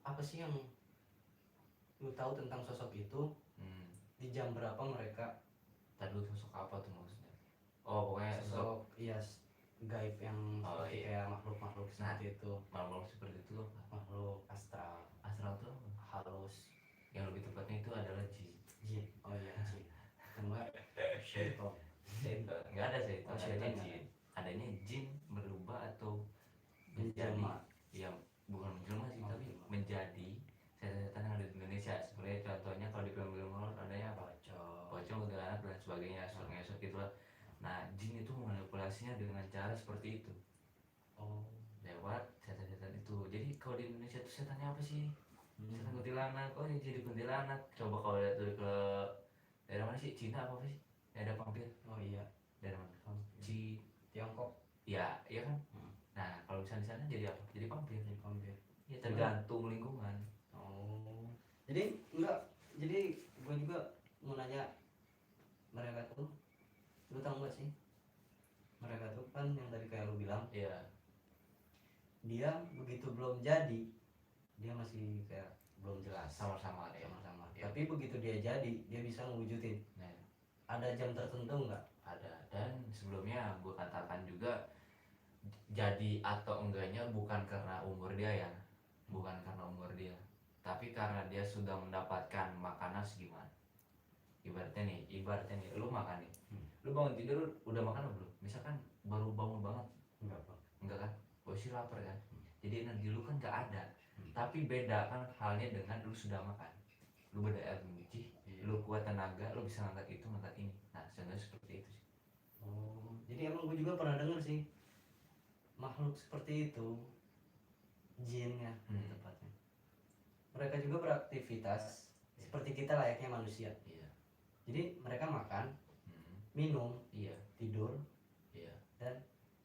Apa sih yang lu tahu tentang sosok itu? Di jam berapa mereka? Tadi lu sosok apa tuh maksudnya? Oh pokoknya Sosok iya gaib yang Oh, seperti iya. kayak makhluk-makhluk seperti itu. makhluk seperti itu apa? Makhluk astral, Astral tuh apa? halus, Yang lebih tepatnya itu adalah jin. jin. Oh iya jin. Enggak syaitan. Setan. Nggak ada setan, Oh, adanya setan nggak jin. Adanya jin berubah atau menjadi. Menjelma. Ya bukan menjelma sih, tapi Menjelma. menjadi setan-setan yang ada di Indonesia. Sebenarnya contohnya kalau di film-film horor adanya apa? Pocong, kuntilanak dan sebagainya, esok-esok gitu lah. Nah, jin itu memanipulasinya dengan cara seperti itu. Oh. Lewat setan-setan itu. Jadi kalau di Indonesia itu setannya apa sih? Setan kuntilanak. Oh, ya jadi kuntilanak. Coba kalau lihat dulu ke daerah mana sih? Cina apa sih? Ada vampir. Oh iya. Daerah mana? Tiongkok. Ya, iya kan? Nah, kalau misalnya di sana jadi apa? Jadi vampir. Jadi vampir. Ya tergantung lingkungan. Oh. Jadi enggak. Jadi gue juga mau nanya, mereka tuh, lu tahu nggak sih? Mereka tuh kan yang tadi kayak lu bilang, Iya. dia begitu belum jadi, dia masih kayak belum jelas. Sama-sama ya. Sama-sama. Iya. Tapi begitu dia jadi, dia bisa ngewujudin. Nah, Ada jam tertentu nggak? ada. Dan sebelumnya gue katakan juga jadi atau enggaknya bukan karena umur dia ya. Bukan karena umur dia. Tapi karena dia sudah mendapatkan makanan segimana. Ibaratnya nih, lu makan nih. Lu bangun tidur udah makan apa belum? Misalkan baru bangun banget. Enggak kan? Pasti lapar kan? Jadi energi lu kan gak ada. Tapi beda kan halnya dengan lu sudah makan. Lu berenergi, lu kuat tenaga, lu bisa ngangkat itu, ngangkat ini. Nah, sebenarnya seperti itu sih. Oh, jadi emang gue juga pernah denger sih makhluk seperti itu, jin ya tepatnya. Mereka juga beraktivitas seperti kita layaknya manusia. Iya. Jadi mereka makan, minum, Iya. tidur, Iya. dan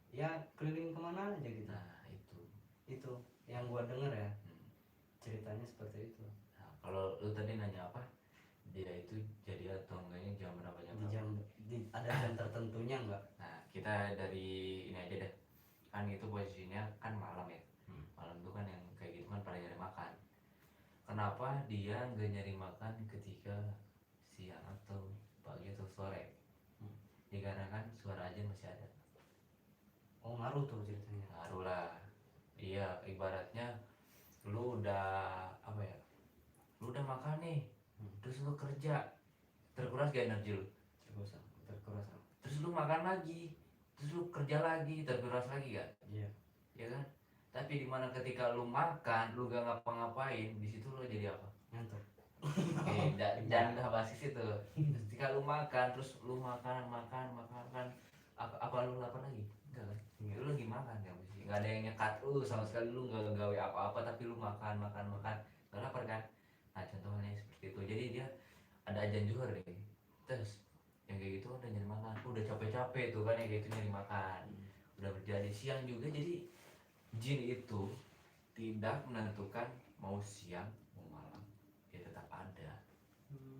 ya keliling kemana aja gitu. Nah, Itu yang gua denger ya, ceritanya seperti itu. Nah, kalau lu tadi nanya apa? Dia itu jadi atau enggaknya jam berapa jam Di berapa? jam ada jam tertentunya enggak? Nah, kita dari ini aja deh. kan itu posisinya kan malam ya. Hmm. Malam itu kan yang kayak gitu kan pada nyari makan. Kenapa dia nggak nyari makan ketika siang atau pagi atau sore? Hmm. Dikarenakan suara aja masih ada. Oh ngaruh tuh ceritanya. Ngaruh lah. Iya, ibaratnya lu udah apa ya? Lu udah makan nih, terus lu kerja, terkuras gak energi lu? Terkuras. Terus lu makan lagi, terus lu kerja lagi, terkuras lagi kan? Iya. Ya kan? Tapi dimana ketika lu makan, lu gak ngapa-ngapain, di situ lu jadi apa? Ngantuk. Jangan udah bahas ke situ. Ketika lu makan, terus lu makan, apa lu lapar lagi? Enggak kan? Enggak. Lu lagi makan kan mesti. Enggak ada yang nyekat lu sama sekali, lu nggak gawe apa-apa tapi lu makan. Nggak lapar kan? Nah, contohnya seperti itu. Jadi dia ada ajan zuhur deh. Terus yang kayak gitu udah nyari makan, udah capek-capek tuh kan yang kayak gitu nyari makan. Udah berjadi siang juga, jadi jin itu tidak menentukan mau siang mau malam, dia tetap ada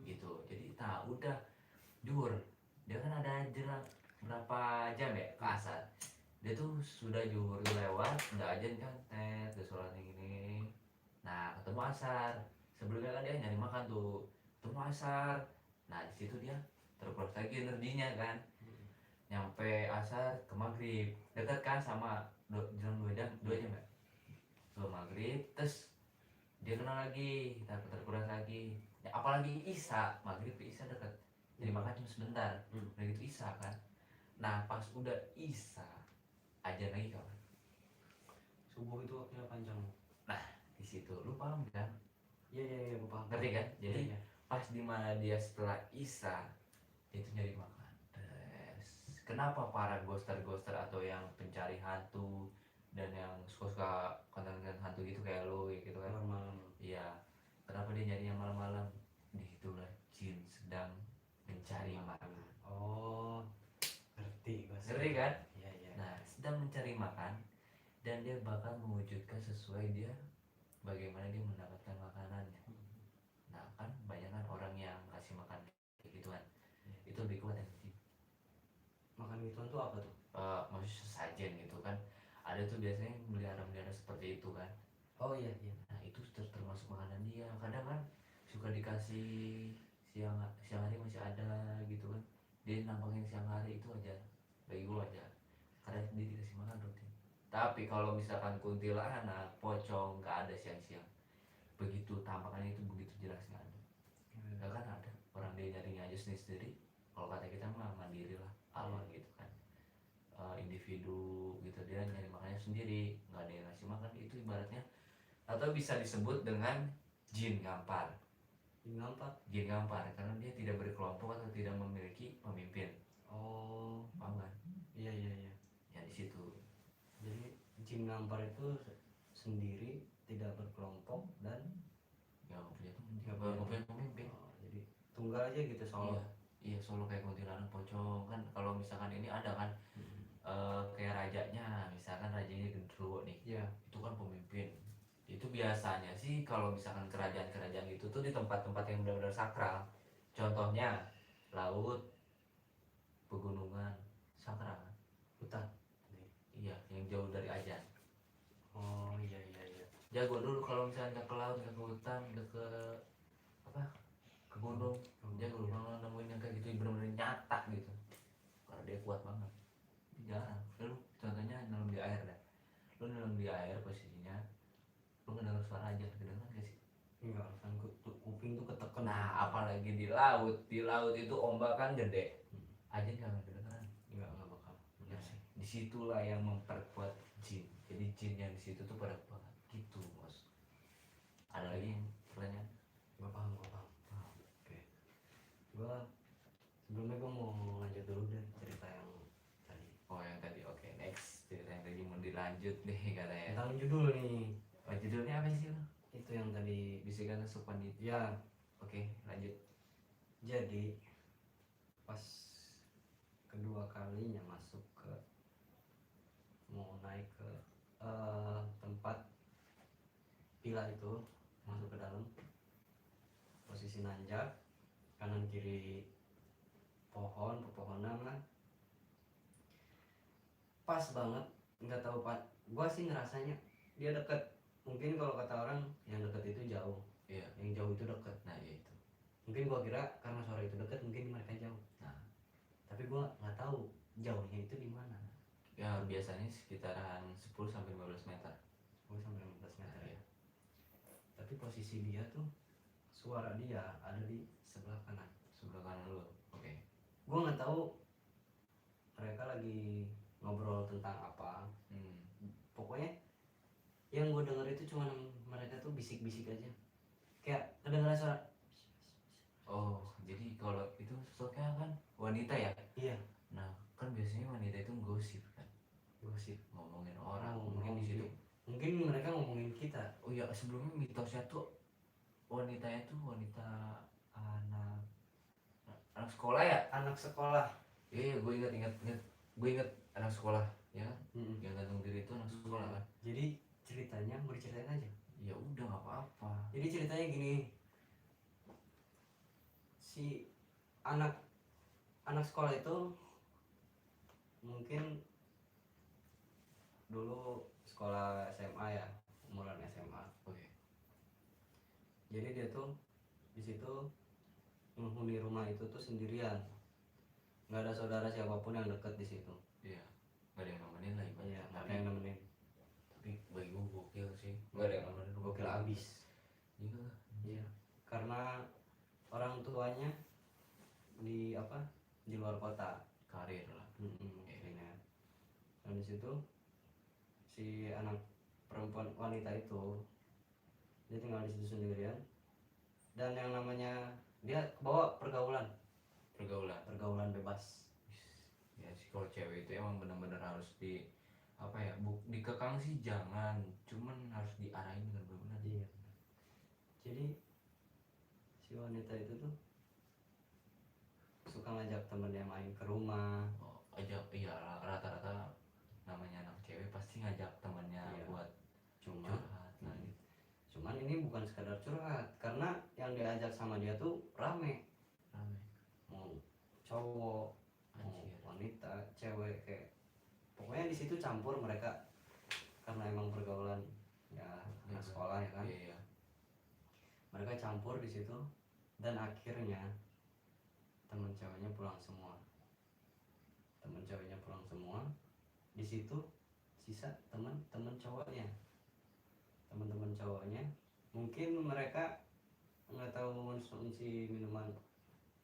gitu. Jadi nah udah zuhur, dia kan ada jarak berapa jam ya ke asar, dia tuh sudah zuhur lewat udah ajan kan udah sholat ini. Nah ketemu asar, sebelumnya kan dia nyari makan tuh, ketemu asar. Nah di situ dia terkuras lagi energinya kan, nyampe asar ke maghrib dekat kan sama jalan 2 jam ya ke maghrib. Terus dia kenal lagi, terkuras lagi ya, apalagi isya, maghrib ke isya dekat, jadi makan cuma sebentar. Udah gitu isya kan. Nah pas udah isya aja lagi kawan, Subuh itu waktunya panjang. nah di situ lu paham kan? Iya gue paham. Ngerti kan? Jadi Iya. pas dimana dia setelah isya dia itu nyari makan. Terus kenapa para ghoster atau yang pencari hantu dan yang suka konten-konten hantu gitu kayak lu ya gitu kan? Malam. Iya, kenapa dia nyarinya malam-malam? Disitulah jin sedang mencari makan. Oh, ngerti gue. Ngerti kan? Iya. Nah, sedang mencari makan dan dia bakal mewujudkan sesuai dia bagaimana dia mendapatkan makanannya. Nah, kan banyak kan orang yang kasih makan kayak gitu kan. Itu lebih kuat yang jin. Makan gituan tuh apa tuh? Maksudnya sesajen gitu kan. Ada tuh biasanya melihara seperti itu kan. Oh iya. Nah itu termasuk makanan dia. Kadang kan suka dikasih siang hari masih ada gitu kan. Dia nampangin siang hari itu aja, bagi gue aja, karena dia dikasih makan rutin. Tapi kalau misalkan kuntilanak, pocong nggak ada siang-siang. Begitu tampakannya itu begitu jelas nggak ada. Nggak kan ada orang dia nyarinya aja sendiri. Kalau kata kita mah mandiri lah, alam gitu kan. Individu gitu, dia nyari makannya sendiri, nggak ada yang ngasih makan. Itu ibaratnya atau bisa disebut dengan jin ngampar. Jin ngampar karena dia tidak berkelompok atau tidak memiliki pemimpin. Oh, Paham kan? iya. Ya di situ. Jadi jin ngampar itu sendiri, tidak berkelompok dan Ya nggak punya pemimpin. jadi tunggal aja gitu solo. Iya solo kayak kuntilanak, pocong kan. Kalau misalkan ini ada kan kayak rajanya, misalkan rajanya gendruwo nih. Iya. Itu kan pemimpin. Itu biasanya sih kalau misalkan kerajaan itu tuh di tempat-tempat yang benar-benar sakral. Contohnya laut, pegunungan, sakral kan? Hutan. Iya, yang jauh dari ajan. Oh iya. Jago dulu kalau misalnya nggak ke laut, nggak ke hutan, nggak ke apa, ke gunung. Jago dulu kalau nemuin yang kayak gitu yang benar-benar nyata gitu. Karena dia kuat banget. Jarang. Lu contohnya nyelam di air dah. Lu nyelam di air posisinya, lu ngedenger suara aja, kedengeran gak sih? Enggak, kan kuping tuh ketekan. Nah apalagi di laut itu ombak kan gede, aja nggak kedengeran. Enggak bakal. Benar sih. Disitulah yang memperkuat jin. Jadi jin yang di situ tuh pada kuat gitu bos. Ada lagi yang pertanyaan? Gua paham. Oke. Sebelumnya gua mau lanjut dulu deh cerita yang tadi. Oh yang tadi, oke, next cerita yang tadi mau dilanjut nih katanya. Tentang judul nih. Oh judulnya apa sih lo? Itu yang tadi. Bisikan Sopan itu. Ya, Oke lanjut. jadi pas kedua kalinya masuk ke, mau naik ke tempat villa itu, masuk ke dalam, posisi nanjak, kanan kiri pepohonan lah, pas banget nggak tahu Pak, gua sih ngerasanya dia deket. Mungkin kalau kata orang yang deket itu jauh, Iya. yang jauh itu deket. Nah ya itu. Mungkin gua kira karena suara itu deket mungkin mereka jauh, Nah tapi gua nggak tahu jauhnya itu di mana. ya biasanya sekitaran 10 sampai 15 meter. 10 sampai 15 meter Nah, ya. Tapi posisi dia tuh, suara dia ada di sebelah kanan. sebelah kanan lu. Oke. Gua nggak tahu mereka lagi ngobrol tentang apa. Pokoknya yang gue denger itu cuma mereka tuh bisik-bisik aja, kayak kedengaran suara. Oh jadi kalau itu sosoknya kan wanita ya. Iya, Nah kan biasanya wanita itu gosip kan, gosip. ngomongin orang. Oh, Mungkin di situ. mungkin mereka ngomongin kita. Oh ya sebelumnya mitosnya tuh wanitanya tuh wanita anak anak sekolah ya. Anak sekolah. Iya gue ingat gue ingat anak sekolah ya kan? Mm-mm. Yang gantung diri itu anak sekolah kan. Jadi ceritanya mau diceritain aja. Ya udah nggak apa-apa. Jadi ceritanya gini, si anak sekolah itu mungkin dulu sekolah SMA ya, umuran SMA. Oke. Jadi dia tuh di situ menghuni rumah itu tuh sendirian, nggak ada saudara siapapun yang deket di situ. Iya nggak ada yang nemenin lah ibaratnya. Iya, nggak ada yang nemenin. Tapi bagi gue gokil sih, nggak ada yang nemenin. Gokil abis. Iya lah. Iya, karena orang tuanya di apa, di luar kota. Karir lah. Kayaknya. Dan di situ si anak perempuan wanita itu dia tinggal di situ sendirian, dan yang namanya dia bawa pergaulan bebas. Ya sih kalau cewek itu emang benar-benar harus di apa ya, dikekang sih jangan, cuman harus diarahin dengan benar-benar. Iya. Jadi si wanita itu tuh suka ngajak temennya main ke rumah. Oh, iya rata-rata namanya anak cewek pasti ngajak temannya Iya. buat Cuma curhat. Nah, gitu. cuman ini bukan sekadar curhat, karena yang diajak sama dia tuh rame. Mau cowok, mau Anjir. wanita, cewek, kayak pokoknya di situ campur mereka, karena emang pergaulan ya anak sekolah ya kan. Iya. Mereka campur di situ, dan akhirnya teman ceweknya pulang semua. Di situ sisa teman-teman cowoknya. Mungkin mereka nggak tahu mengonsumsi minuman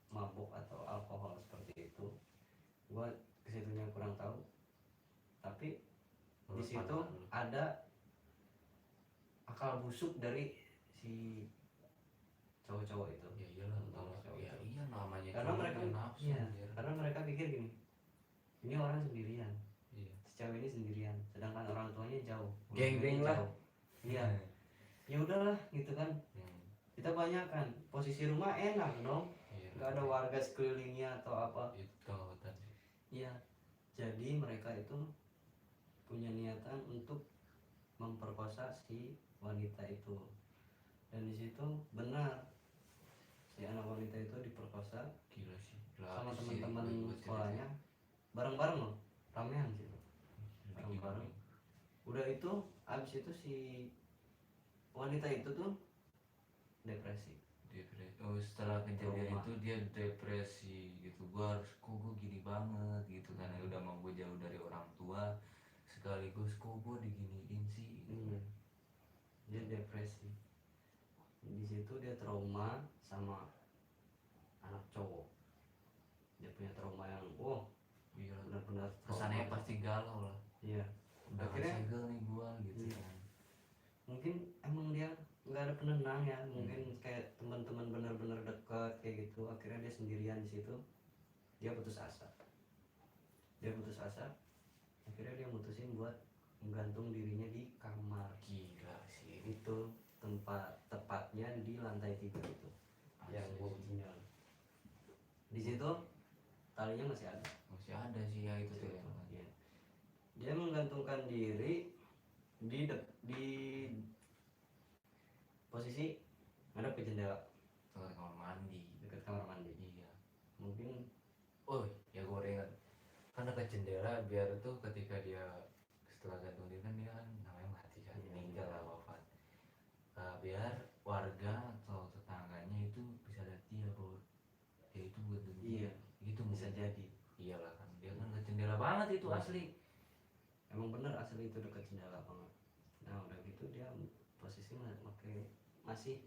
mabuk atau alkohol seperti itu. Gua kesitunya kurang tahu. Tapi di situ ada akal busuk dari si cowok-cowok itu. Ya iyalah kalau ya iya namanya Karena cowok mereka dia nafsu, iya, anjir. karena mereka pikir gini, ini orang sendirian, Iya. si cewek ini sendirian, sedangkan orang tuanya jauh. Geng-geng lah. Iya. Ya udahlah gitu kan. Kita banyak kan, posisi rumah enak dong, Iya. nggak ada warga sekelilingnya atau apa. Itu tadi. Iya. Jadi mereka itu punya niatan untuk memperkosa si wanita itu. Dan di situ benar si anak wanita itu diperkosa Gila sih. sama Laki sih, teman-teman gue ikut sekolahnya, bareng-bareng loh, ramean sih loh. Bareng-bareng. Udah itu abis itu si wanita itu tuh depresi. Oh, setelah kejadian Trauma. itu dia depresi gitu. Gua harus kok gue gini banget gitu kan, udah mau gue jauh dari orang tua sekaligus kok gue diginiin sih gitu. Iya. Dia depresi. Di situ dia trauma sama anak cowok. Dia punya trauma yang Iya, benar-benar kesannya trauma. pasti galau lah. Iya. Udah Akhirnya- segel nih gua gitu Iya. kan. Mungkin emang dia nggak ada penenang ya, mungkin kayak teman-teman benar-benar dekat kayak gitu. Akhirnya dia sendirian di situ. Dia putus asa. Akhirnya dia mutusin buat menggantung dirinya di kamar. Gila sih. Itu tepatnya di lantai 3 itu. Yang Asli gua sih. tinggal. Di situ talinya masih ada. Masih ada sih ya itu tuh ya. Iya. Dia menggantungkan diri di posisi ngadep ke jendela Dekat kamar mandi. dekat kamar mandi. Iya. Mungkin Oh ya gue udah ingat, kan dekat jendela biar tuh ketika dia setelah gantung diri kan dia kan namanya mati kan, meninggal lah, wafat. Biar warga atau tetangganya itu bisa lihat dia bahwa dia itu gantung diri. Iya, Gitu bisa mungkin. jadi. Iyalah kan dia kan ke jendela banget itu asli. Emang bener asli itu dekat jendela banget. Nah udah gitu dia posisinya masih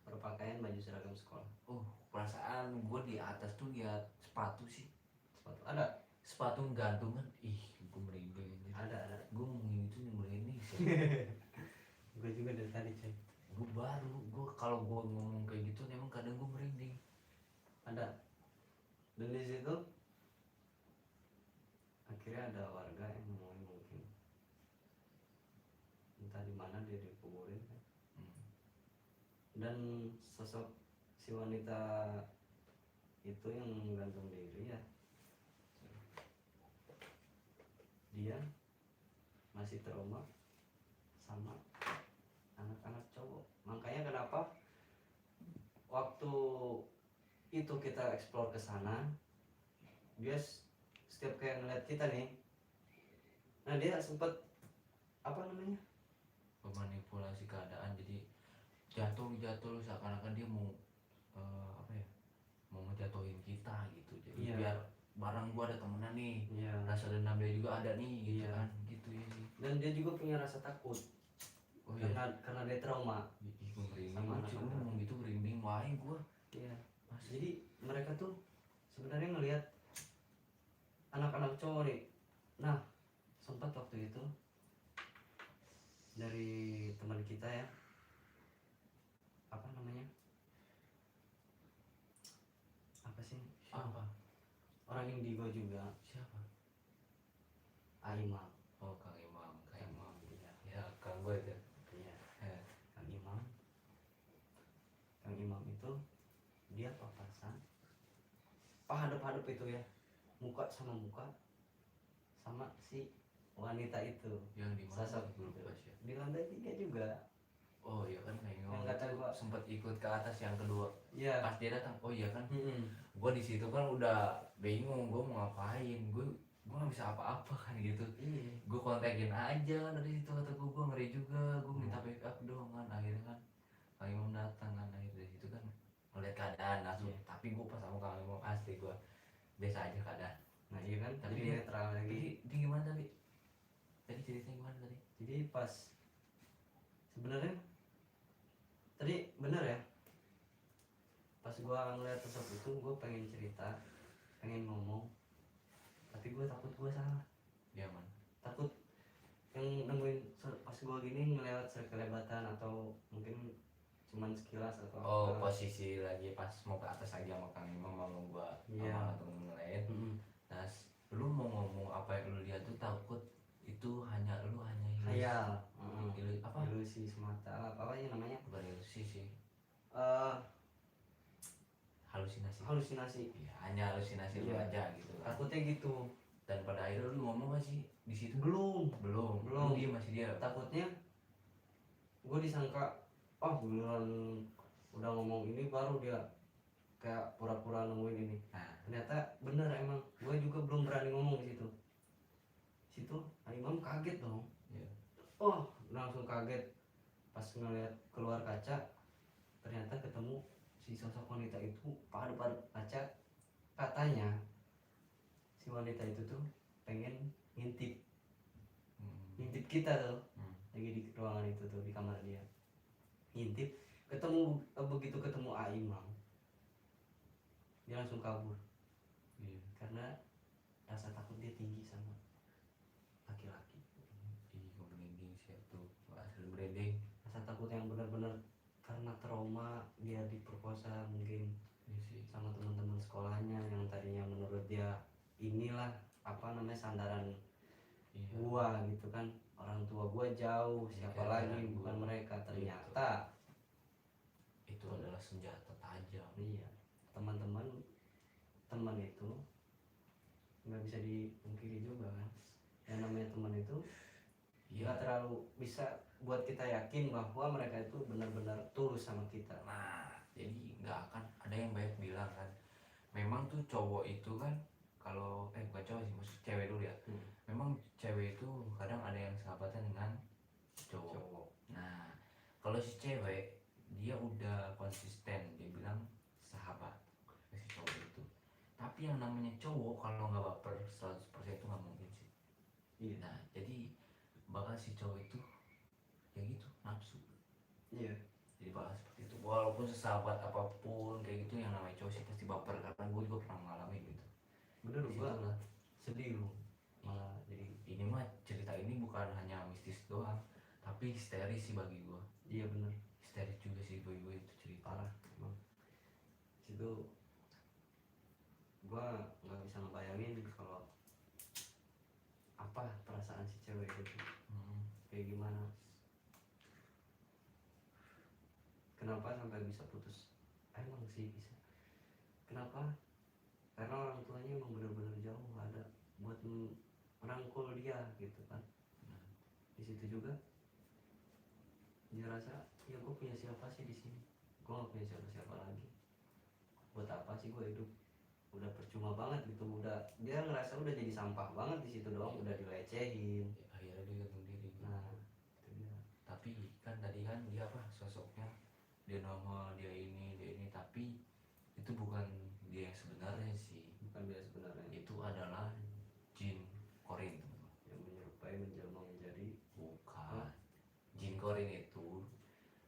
berpakaian baju seragam sekolah. Perasaan gue di atas tuh lihat sepatu sih, Sepatu ada, sepatu gantungan, ih gue merinding anjir. ada. Gue ngomongin itu merinding sih. Gue juga dari tadi coy. gue kalau gue ngomong kayak gitu emang kadang gue merinding. Ada. Dan di situ akhirnya ada warga yang ngomongin mungkin entah di mana dia dikuburin kan. Dan sosok si wanita itu yang menggantung diri ya, dia masih trauma sama anak-anak cowok. Makanya kenapa waktu itu kita explore ke sana, dia setiap kayak ngeliat kita nih, nah dia sempet apa namanya, Memanipulasi keadaan, jadi jatuh seakan-akan dia mau apa ya, mau ngejatuhin kita gitu. Jadi Iya. biar barang gua ada temenan nih, iya. rasa dendam dia juga ada nih gitu Iya. kan, gitu ya sih. Dan dia juga punya rasa takut Oh iya, karena dia trauma. ih gua merinding, Sama lucu anak-anak. ngomong gitu merinding wae gua. Iya. Mas, Jadi mereka tuh sebenarnya ngelihat anak-anak cowok nih. Nah, sempat waktu itu dari teman kita ya, apa namanya? Apa sih? apa? Orang Indigo juga, Siapa? Imam. Oh Kang Imam, Kang Imam. Iya. Ya Kang gua itu. Iya. Eh, Kang Imam. Kang Imam itu dia papasan, hadap-hadap itu ya, muka sama si wanita itu. yang di mana? Sosok Gua gitu. lupa sih. Di lantai 3 juga. Oh iya kan Kang Imam Yang kata itu gua. sempat ikut ke atas yang kedua. Iya. Pas dia datang, oh iya kan, Mm-mm. gue di situ kan udah bingung gue mau ngapain, gue nggak bisa apa-apa kan gitu. Iya. Gue kontakin aja dari situ, kata gue ngeri juga, gue minta backup dong kan. Akhirnya kan Kang Imam datang kan, akhirnya dari situ kan ngeliat keadaan langsung. Iya. Tapi gue pas sama Kang Imam asli gue biasa aja keadaan. Nah iya kan, Tapi jadi dia- netral lagi. Jadi gimana tadi? Tadi ceritanya gimana tadi? Jadi pas sebenarnya tadi bener ya, pas gua ngeliat sosok itu gua pengen cerita, pengen ngomong, tapi gua takut gua salah, Dia mana? takut yang nemuin pas gua gini ngeliat sekelebatan atau mungkin cuman sekilas atau Oh apa. posisi lagi pas mau ke atas lagi sama Kang Imam sama gue Iya. sama temen lain. Mm-mm. Nah, lu mau ngomong apa yang lu lihat tuh takut itu hanya Khayal. apa? Ilusi semata, apa ya namanya, Bukan ilusi sih, halusinasi. halusinasi. Iya, hanya halusinasi lu Iya. aja gitu kan. Takutnya gitu. Dan pada akhirnya lu ngomong gak sih di situ? Belum. Belum. Belum. Lu diem masih dia. Takutnya gue disangka, oh beneran udah ngomong ini baru dia kayak pura-pura nemuin ini. Nah, Ternyata bener emang, gue juga belum berani ngomong di situ. Situ Imam kaget dong. iya. Oh langsung kaget pas ngeliat keluar kaca, ternyata ketemu si sosok wanita itu pada kaca. Katanya si wanita itu tuh pengen ngintip kita tuh, lagi di ruangan itu tuh, di kamar dia ngintip, ketemu begitu ketemu Imam dia langsung kabur Iya. karena rasa takut dia tinggi sama laki-laki. Ih, gue merinding sih tuh. Asli merinding. Rasa takut yang benar-benar karena trauma dia diperkosa mungkin Iya sih. sama teman-teman sekolahnya yang tadinya menurut dia inilah apa namanya sandaran Iya. gua gitu kan, orang tua gua jauh, siapa Iya, lagi gua. bukan mereka. Ternyata Itu adalah senjata tajam. iya, teman itu nggak bisa dipungkiri juga kan, yang namanya teman itu Iya. nggak terlalu bisa buat kita yakin bahwa mereka itu benar-benar tulus sama kita. Nah, jadi nggak akan ada yang banyak bilang kan, memang tuh cowok itu kan kalau bukan cowok sih, maksud cewek dulu ya. Memang cewek itu kadang ada yang Kalau si cewek dia udah konsisten, dia bilang sahabat ke si cowok itu. Tapi yang namanya cowok kalau nggak baper 100% itu nggak mungkin sih. Iya. Nah jadi bakal si cowok itu ya gitu nafsu. Iya. Jadi bakal seperti itu. Walaupun sesahabat apapun kayak gitu, yang namanya cowok sih pasti baper, karena gue juga pernah ngalamin gitu. Bener gua Disitulah. sedih lu malah jadi. Ini mah cerita ini bukan hanya mistis doang, tapi histeris sih bagi gue. Iya bener, Histeris juga sih bagi gue itu cerita. parah emang. Situ gua nggak bisa ngebayangin kalau apa perasaan si cewek itu Hmm. kayak gimana, kenapa sampai bisa putus. Emang sih bisa, kenapa? Karena orang tuanya emang bener-bener jauh, nggak ada buat merangkul dia gitu kan. Di situ juga dia rasa ya gue punya siapa sih di sini, gue nggak punya siapa-siapa lagi, buat apa sih gue hidup, udah percuma banget gitu. Udah dia ngerasa udah jadi sampah banget di situ doang, udah dilecehin. Ya, akhirnya dia gantung diri. Nah itu dia. Tapi kan tadi kan dia apa sosoknya, dia nongol, dia ini, tapi itu bukan dia yang sebenarnya sih. Bukan dia sebenarnya Itu adalah jin korin, teman-teman. yang menyerupai menjelma menjadi. Bukan. Jin korin itu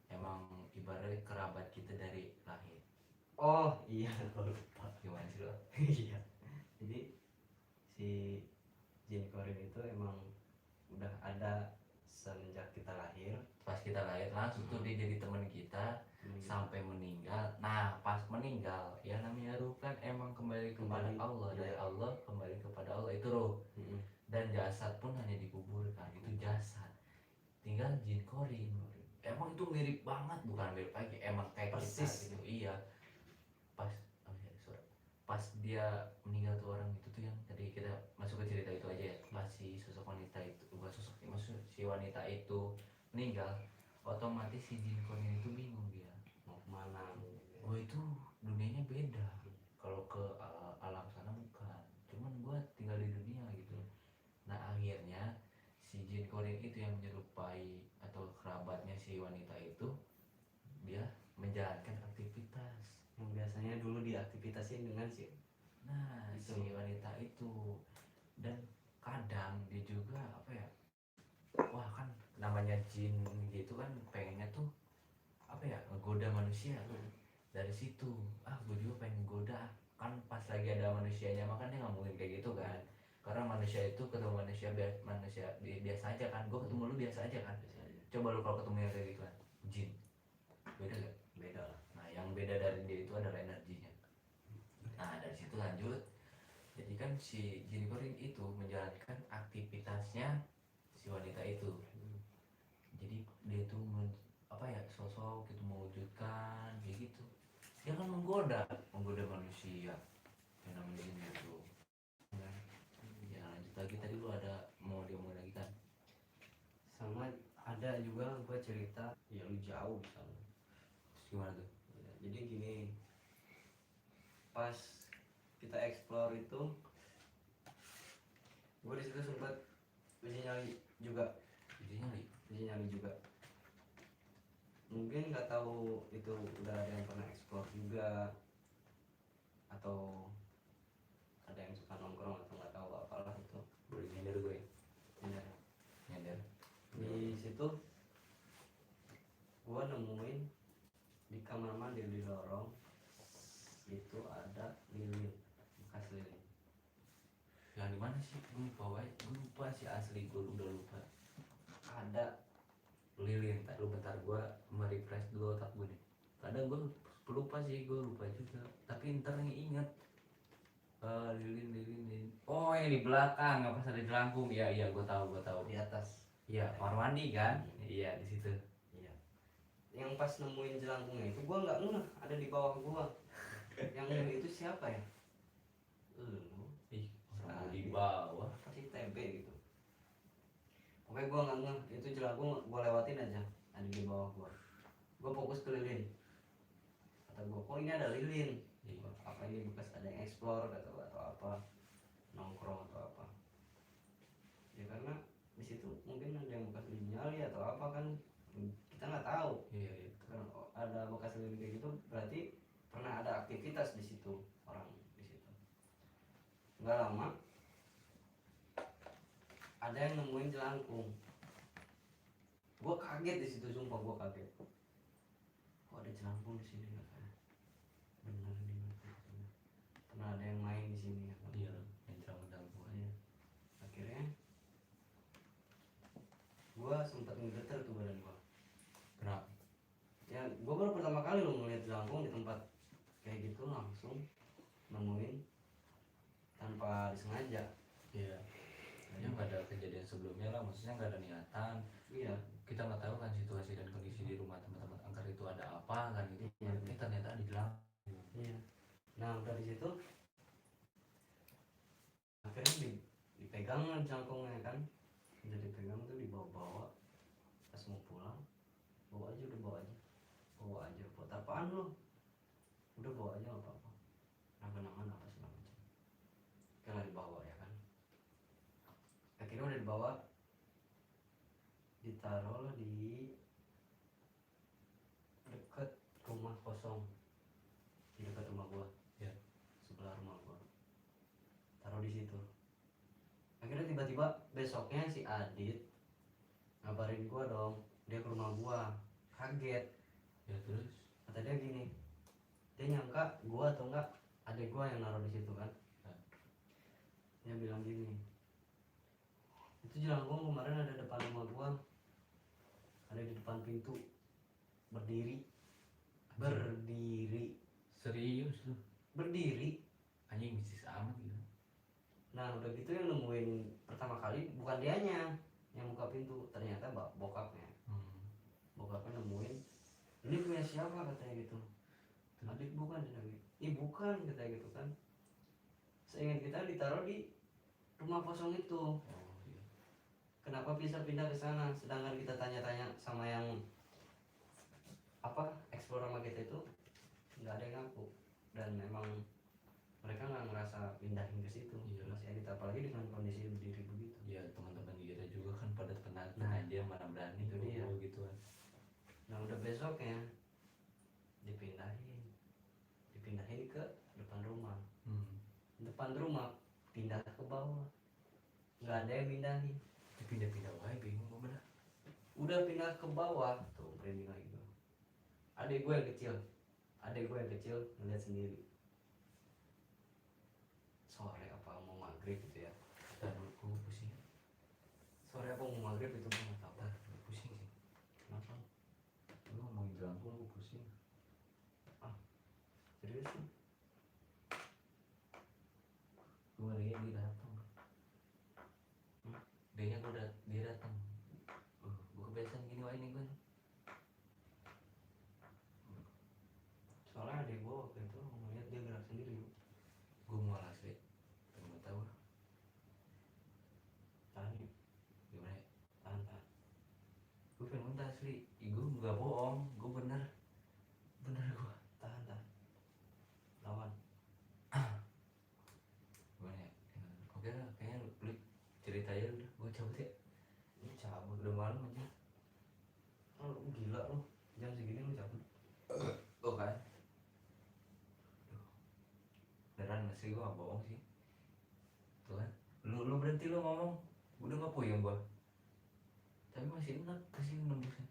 emang ibaratnya kerabat kita dari lahir. Oh iya gue lupa. Gimana sih lo? Iya, jadi si jin korin itu emang udah ada semenjak kita lahir. Pas kita lahir langsung tuh dia jadi teman kita sampai meninggal. Nah pas meninggal ya namanya ruh kan emang kembali kepada Kembali, Allah, dari iya. Allah kembali kepada Allah itu ruh. Mm-mm. Dan jasad pun hanya dikuburkan, itu jasad. Tinggal jin korin. Emang itu mirip banget, bukan mirip lagi, emang kayak kita Persis. gitu. Iya. Pas oh iya, sorry. Pas dia meninggal tuh orang itu tuh yang tadi kita masuk ke cerita itu aja ya. Pas si sosok wanita itu, bukan sosok, maksud si wanita itu meninggal, otomatis si jin korin itu bingung dia. Mau kemana? Oh itu dunianya beda. Kalau ke alam sana bukan. Cuman gue tinggal di dunia gitu. Nah akhirnya si jin korin itu yang menyerupai atau kerabatnya si wanita itu, dia menjalankan aktivitas. Yang biasanya dulu diaktivitasin dengan si. Nah Itu. si wanita itu, dan kadang dia juga apa ya, wah kan namanya jin gitu kan pengennya tuh apa ya, ngegoda manusia. Dari situ gue juga pengen goda, kan pas lagi ada manusianya makan dia nggak mungkin kayak gitu kan, karena manusia itu ketemu manusia biasa aja kan, gue ketemu lu biasa aja kan. Biasa aja. Coba lu kalau ketemu yang kayak gitu kan jin, beda gak? Beda lah. Nah yang beda dari dia itu adalah energinya. Nah dari situ lanjut, jadi kan si jin korin itu menjalankan aktivitasnya si wanita itu. Jadi dia tuh apa ya, sosok gitu mewujudkan kayak gitu. Dia kan menggoda manusia yang namanya jin itu. Ya lanjut lagi, tadi lu ada mau diomongin lagi kan? Sama ada juga gue cerita ya lu jauh misalnya. Terus gimana tuh? Ya, jadi gini, pas kita explore itu gue di situ sempat uji nyali juga. Uji nyali juga, mungkin nggak tahu itu udah ada yang pernah explore juga atau ada yang suka nongkrong atau nggak tahu apalah itu. Boleh nyender gue ya? Bener. Nyender. Di situ gua nemuin di kamar mandi di lorong itu ada lilin, bekas lilin. Yang di mana sih? Gue lupa sih asli, gue udah lupa. Ada Lilin, tak lu bentar, gue merefresh dulu otak gue nih. Kadang gue lupa sih, gue lupa juga. Tapi ntar nih inget. Lilin. Oh yang di belakang, apa ada jelangkung? Iya, gue tahu. di atas. Iya, kamar mandi kan? Iya, di situ. Iya. Yang pas nemuin jelangkungnya itu gua nggak ngeh ada di bawah gua. Yang ngeh itu siapa ya? Lu Ih, orang Nah, di bawah. pasti TB gitu. Oke, gua nggak ngeh itu jelangkung, gua lewatin aja, ada di bawah gua. Gua fokus ke lilin. Kata gua, kok ini ada lilin? Iya. Apa ini bekas ada yang explore atau apa, nongkrong atau apa? Ya karena di situ mungkin ada yang bekas nyali atau apa kan, kita nggak tahu. Iya, ada yang nemuin jelangkung. Gue kaget di situ, sumpah gue kaget. Kok ada jelangkung di sini katanya. Bener nih katanya. Pernah ada yang main di sini katanya. Iya, yang jelangkung. Iya. Akhirnya gue sempat ngegeter tuh badan gue. Kenapa? Ya gue baru pertama kali lo ngeliat jelangkung di tempat kayak gitu, langsung nemuin tanpa disengaja. Iya. Ya nggak ada kejadian sebelumnya lah, maksudnya nggak ada niatan. Iya. Kita nggak tahu kan situasi dan kondisi di rumah teman-teman angker itu ada apa kan gitu. Iya. Ini ternyata di jelangkung. Iya. Nah udah di situ akhirnya dipegang jelangkungnya kan, udah dipegang tuh dibawa-bawa. Pas mau pulang, bawa aja, udah bawa aja buat apaan lo, udah bawa aja nggak apa-apa, kenapa apa segala macam. Karena dibawa ya kan, akhirnya udah dibawa, ditaruh di deket rumah kosong, di dekat rumah gua Ya. sebelah rumah gua, taruh di situ. Akhirnya tiba-tiba besoknya si Adit ngabarin gua dong, dia ke rumah gua, kaget. Ya terus Kata dia gini, dia nyangka gua atau enggak adek gua yang naruh di situ kan. Dia bilang gini, itu jelangkung kemarin ada depan rumah gua, ada di depan pintu, berdiri, serius lu, berdiri. anjing mistis amat gitu. Nah udah gitu yang nemuin pertama kali bukan dianya yang buka pintu, ternyata bokapnya. Bokapnya nemuin, ini punya siapa katanya gitu. Adik bukan, ih bukan katanya gitu kan. Seingat kita ditaruh di rumah kosong itu. Oh iya. Kenapa bisa pindah ke sana? Sedangkan kita tanya-tanya sama yang apa explore sama kita itu, nggak ada yang ngaku. Dan memang mereka nggak ngerasa pindahin ke situ. Iya. Masih ada, apalagi dengan kondisi berdiri begitu. Ya teman-teman kita juga kan pada penat Nah, aja, mana berani itu dia. gitu kan. Nah udah besoknya dipindahin ke depan rumah. Depan rumah pindah ke bawah, nggak ada yang pindahin. Pindah-pindah wae bingung gue bener. Udah pindah ke bawah tuh, merinding lagi gue. Adek gue yang kecil ngeliat sendiri. Sore apa mau maghrib gitu ya, Dan gue pusing. sore apa mau maghrib itu gue nggak tahu. Gue pusing sih. Kenapa? Lu ngomongin jelangkung gue pusing. Serius sih? Gue ngerinya dia datang. Dia datang. Gue kebiasaan gini wae nih gue. Soalnya adek gue waktu itu ngeliat dia gerak sendiri. Gue mau asli. Pengen gue tahu Tahan ya, gimana ya. tahan. Gue pengen muntah asli. Gue nggak bohong. Gue bener gue. Tahan. Lawan. Gimana ya? Oke lah, kayaknya lu cerita aja udah. Gue cabut ya. Lu cabut. Udah malam aja. Oh, lu gila lu. Jam segini lu cabut. Oh kan. Beneran asli gue gak bohong sih. Tuh kan. Lu berhenti lu ngomong. Udah gak puyeng gue. Tapi masih enak kesini nembusnya.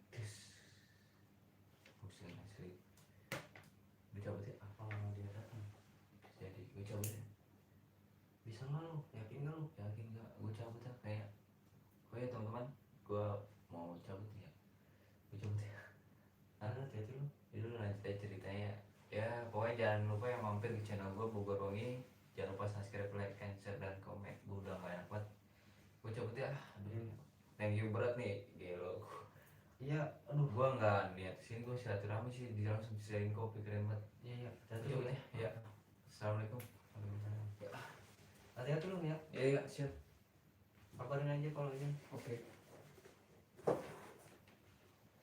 Pusing asli. Gue cabut ya. Apa dia datang? Jadi gue cabut ya. Bisa nggak lu? Yakin nggak lu? Yakin gak? Gue cabut ya kayak. Oh ya teman-teman, gue mau cabut ya. Gue cabut ya. Hati-hati lu. Jadi lu lanjut aja ceritanya. Ya pokoknya jangan lupa yang mampir ke channel gue Bogor Wangi. Jangan lupa subscribe, like, share, dan komen. Gue udah gak enak banget. Gue cabut ya. Aduh. Thank you berat nih. Gelo. Iya, aduh. Gue gak niat kesini, gue silaturahmi sih. Di langsung disediain kopi keren banget. Iya, Gue hati-hati lu cabut ya. ya. Ya. Assalamualaikum. Waalaikumsalam. Ya. Hati-hati lu ya. Ya siap. Kabarin aja kalau ini. Oke.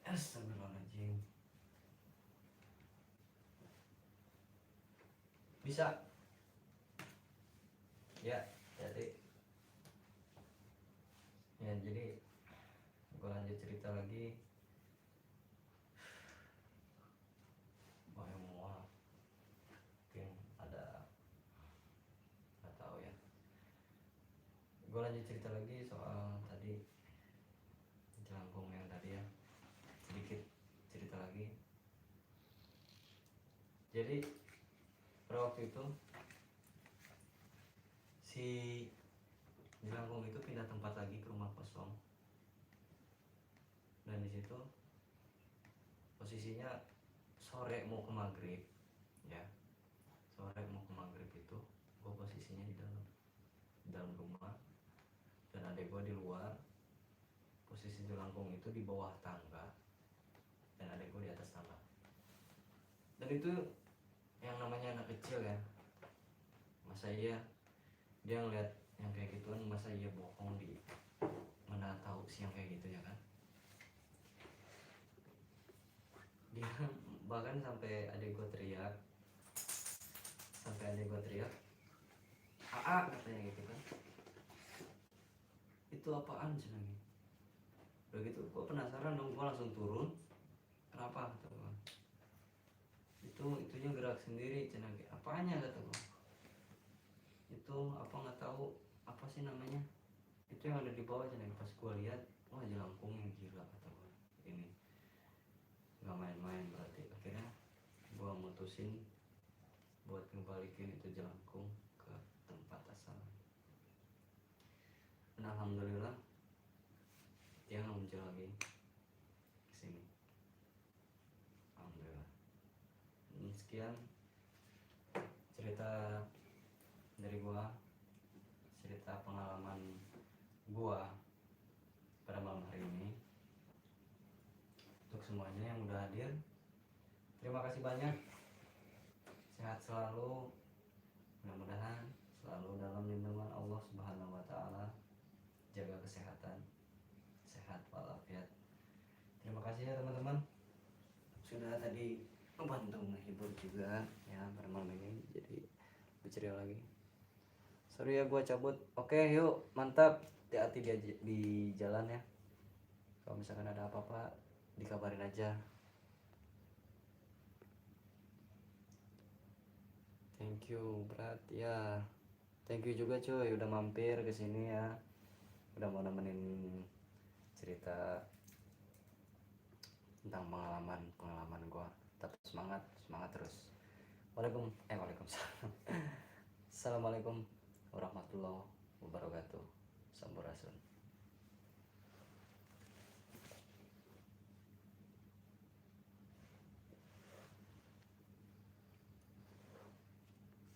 Astagfirullahaladzim. Bisa. Ya, jadi. Ya, jadi gue lanjut cerita lagi. Mual. Mungkin ada, nggak tahu ya. Gue lanjut cerita lagi soal Jadi pada waktu itu si jelangkung itu pindah tempat lagi ke rumah kosong, dan di situ posisinya sore mau ke maghrib, ya sore mau ke maghrib itu gue posisinya di dalam rumah, dan adek gue di luar. Posisi jelangkung itu di bawah tangga dan adek gue di atas tangga. Dan itu yang namanya anak kecil ya, masa iya dia ngeliat yang kayak gituan, masa iya bohong, di mana tahu sih yang kayak gitu ya kan. Dia bahkan sampai adek gue teriak, "Aa," katanya gitu kan, "itu apaan sih lagi?" Udah gitu gue penasaran dong, gue langsung turun. "Kenapa?" kata gue. Itunya gerak sendiri cina, apanya kata gue. Itu apa nggak tahu apa sih namanya, itu yang ada di bawah cina. Pas gue lihat, wah jelangkung yang gila kata gue, ini nggak main-main. Berarti akhirnya gue mutusin buat ngembalikin itu jelangkung ke tempat asal. Dan alhamdulillah dia nggak muncul lagi kesini, alhamdulillah. Sekian cerita dari gua, cerita pengalaman gua pada malam hari ini. Untuk semuanya yang udah hadir, terima kasih banyak. Sehat selalu, mudah-mudahan selalu dalam lindungan Allah Subhanahu wa taala. Jaga kesehatan, sehat walafiat. Terima kasih ya teman-teman, sudah tadi membantu menghibur juga ya pada malam ini, jadi berceria lagi. Sorry ya gua cabut. Oke yuk, mantap, hati-hati di jalan ya. Kalau misalkan ada apa-apa dikabarin aja. Thank you berat ya. Thank you juga cuy udah mampir ke sini ya, udah mau nemenin cerita tentang pengalaman gua. Tetap semangat terus. Waalaikumsalam. Assalamualaikum warahmatullahi wabarakatuh. Sampurasun.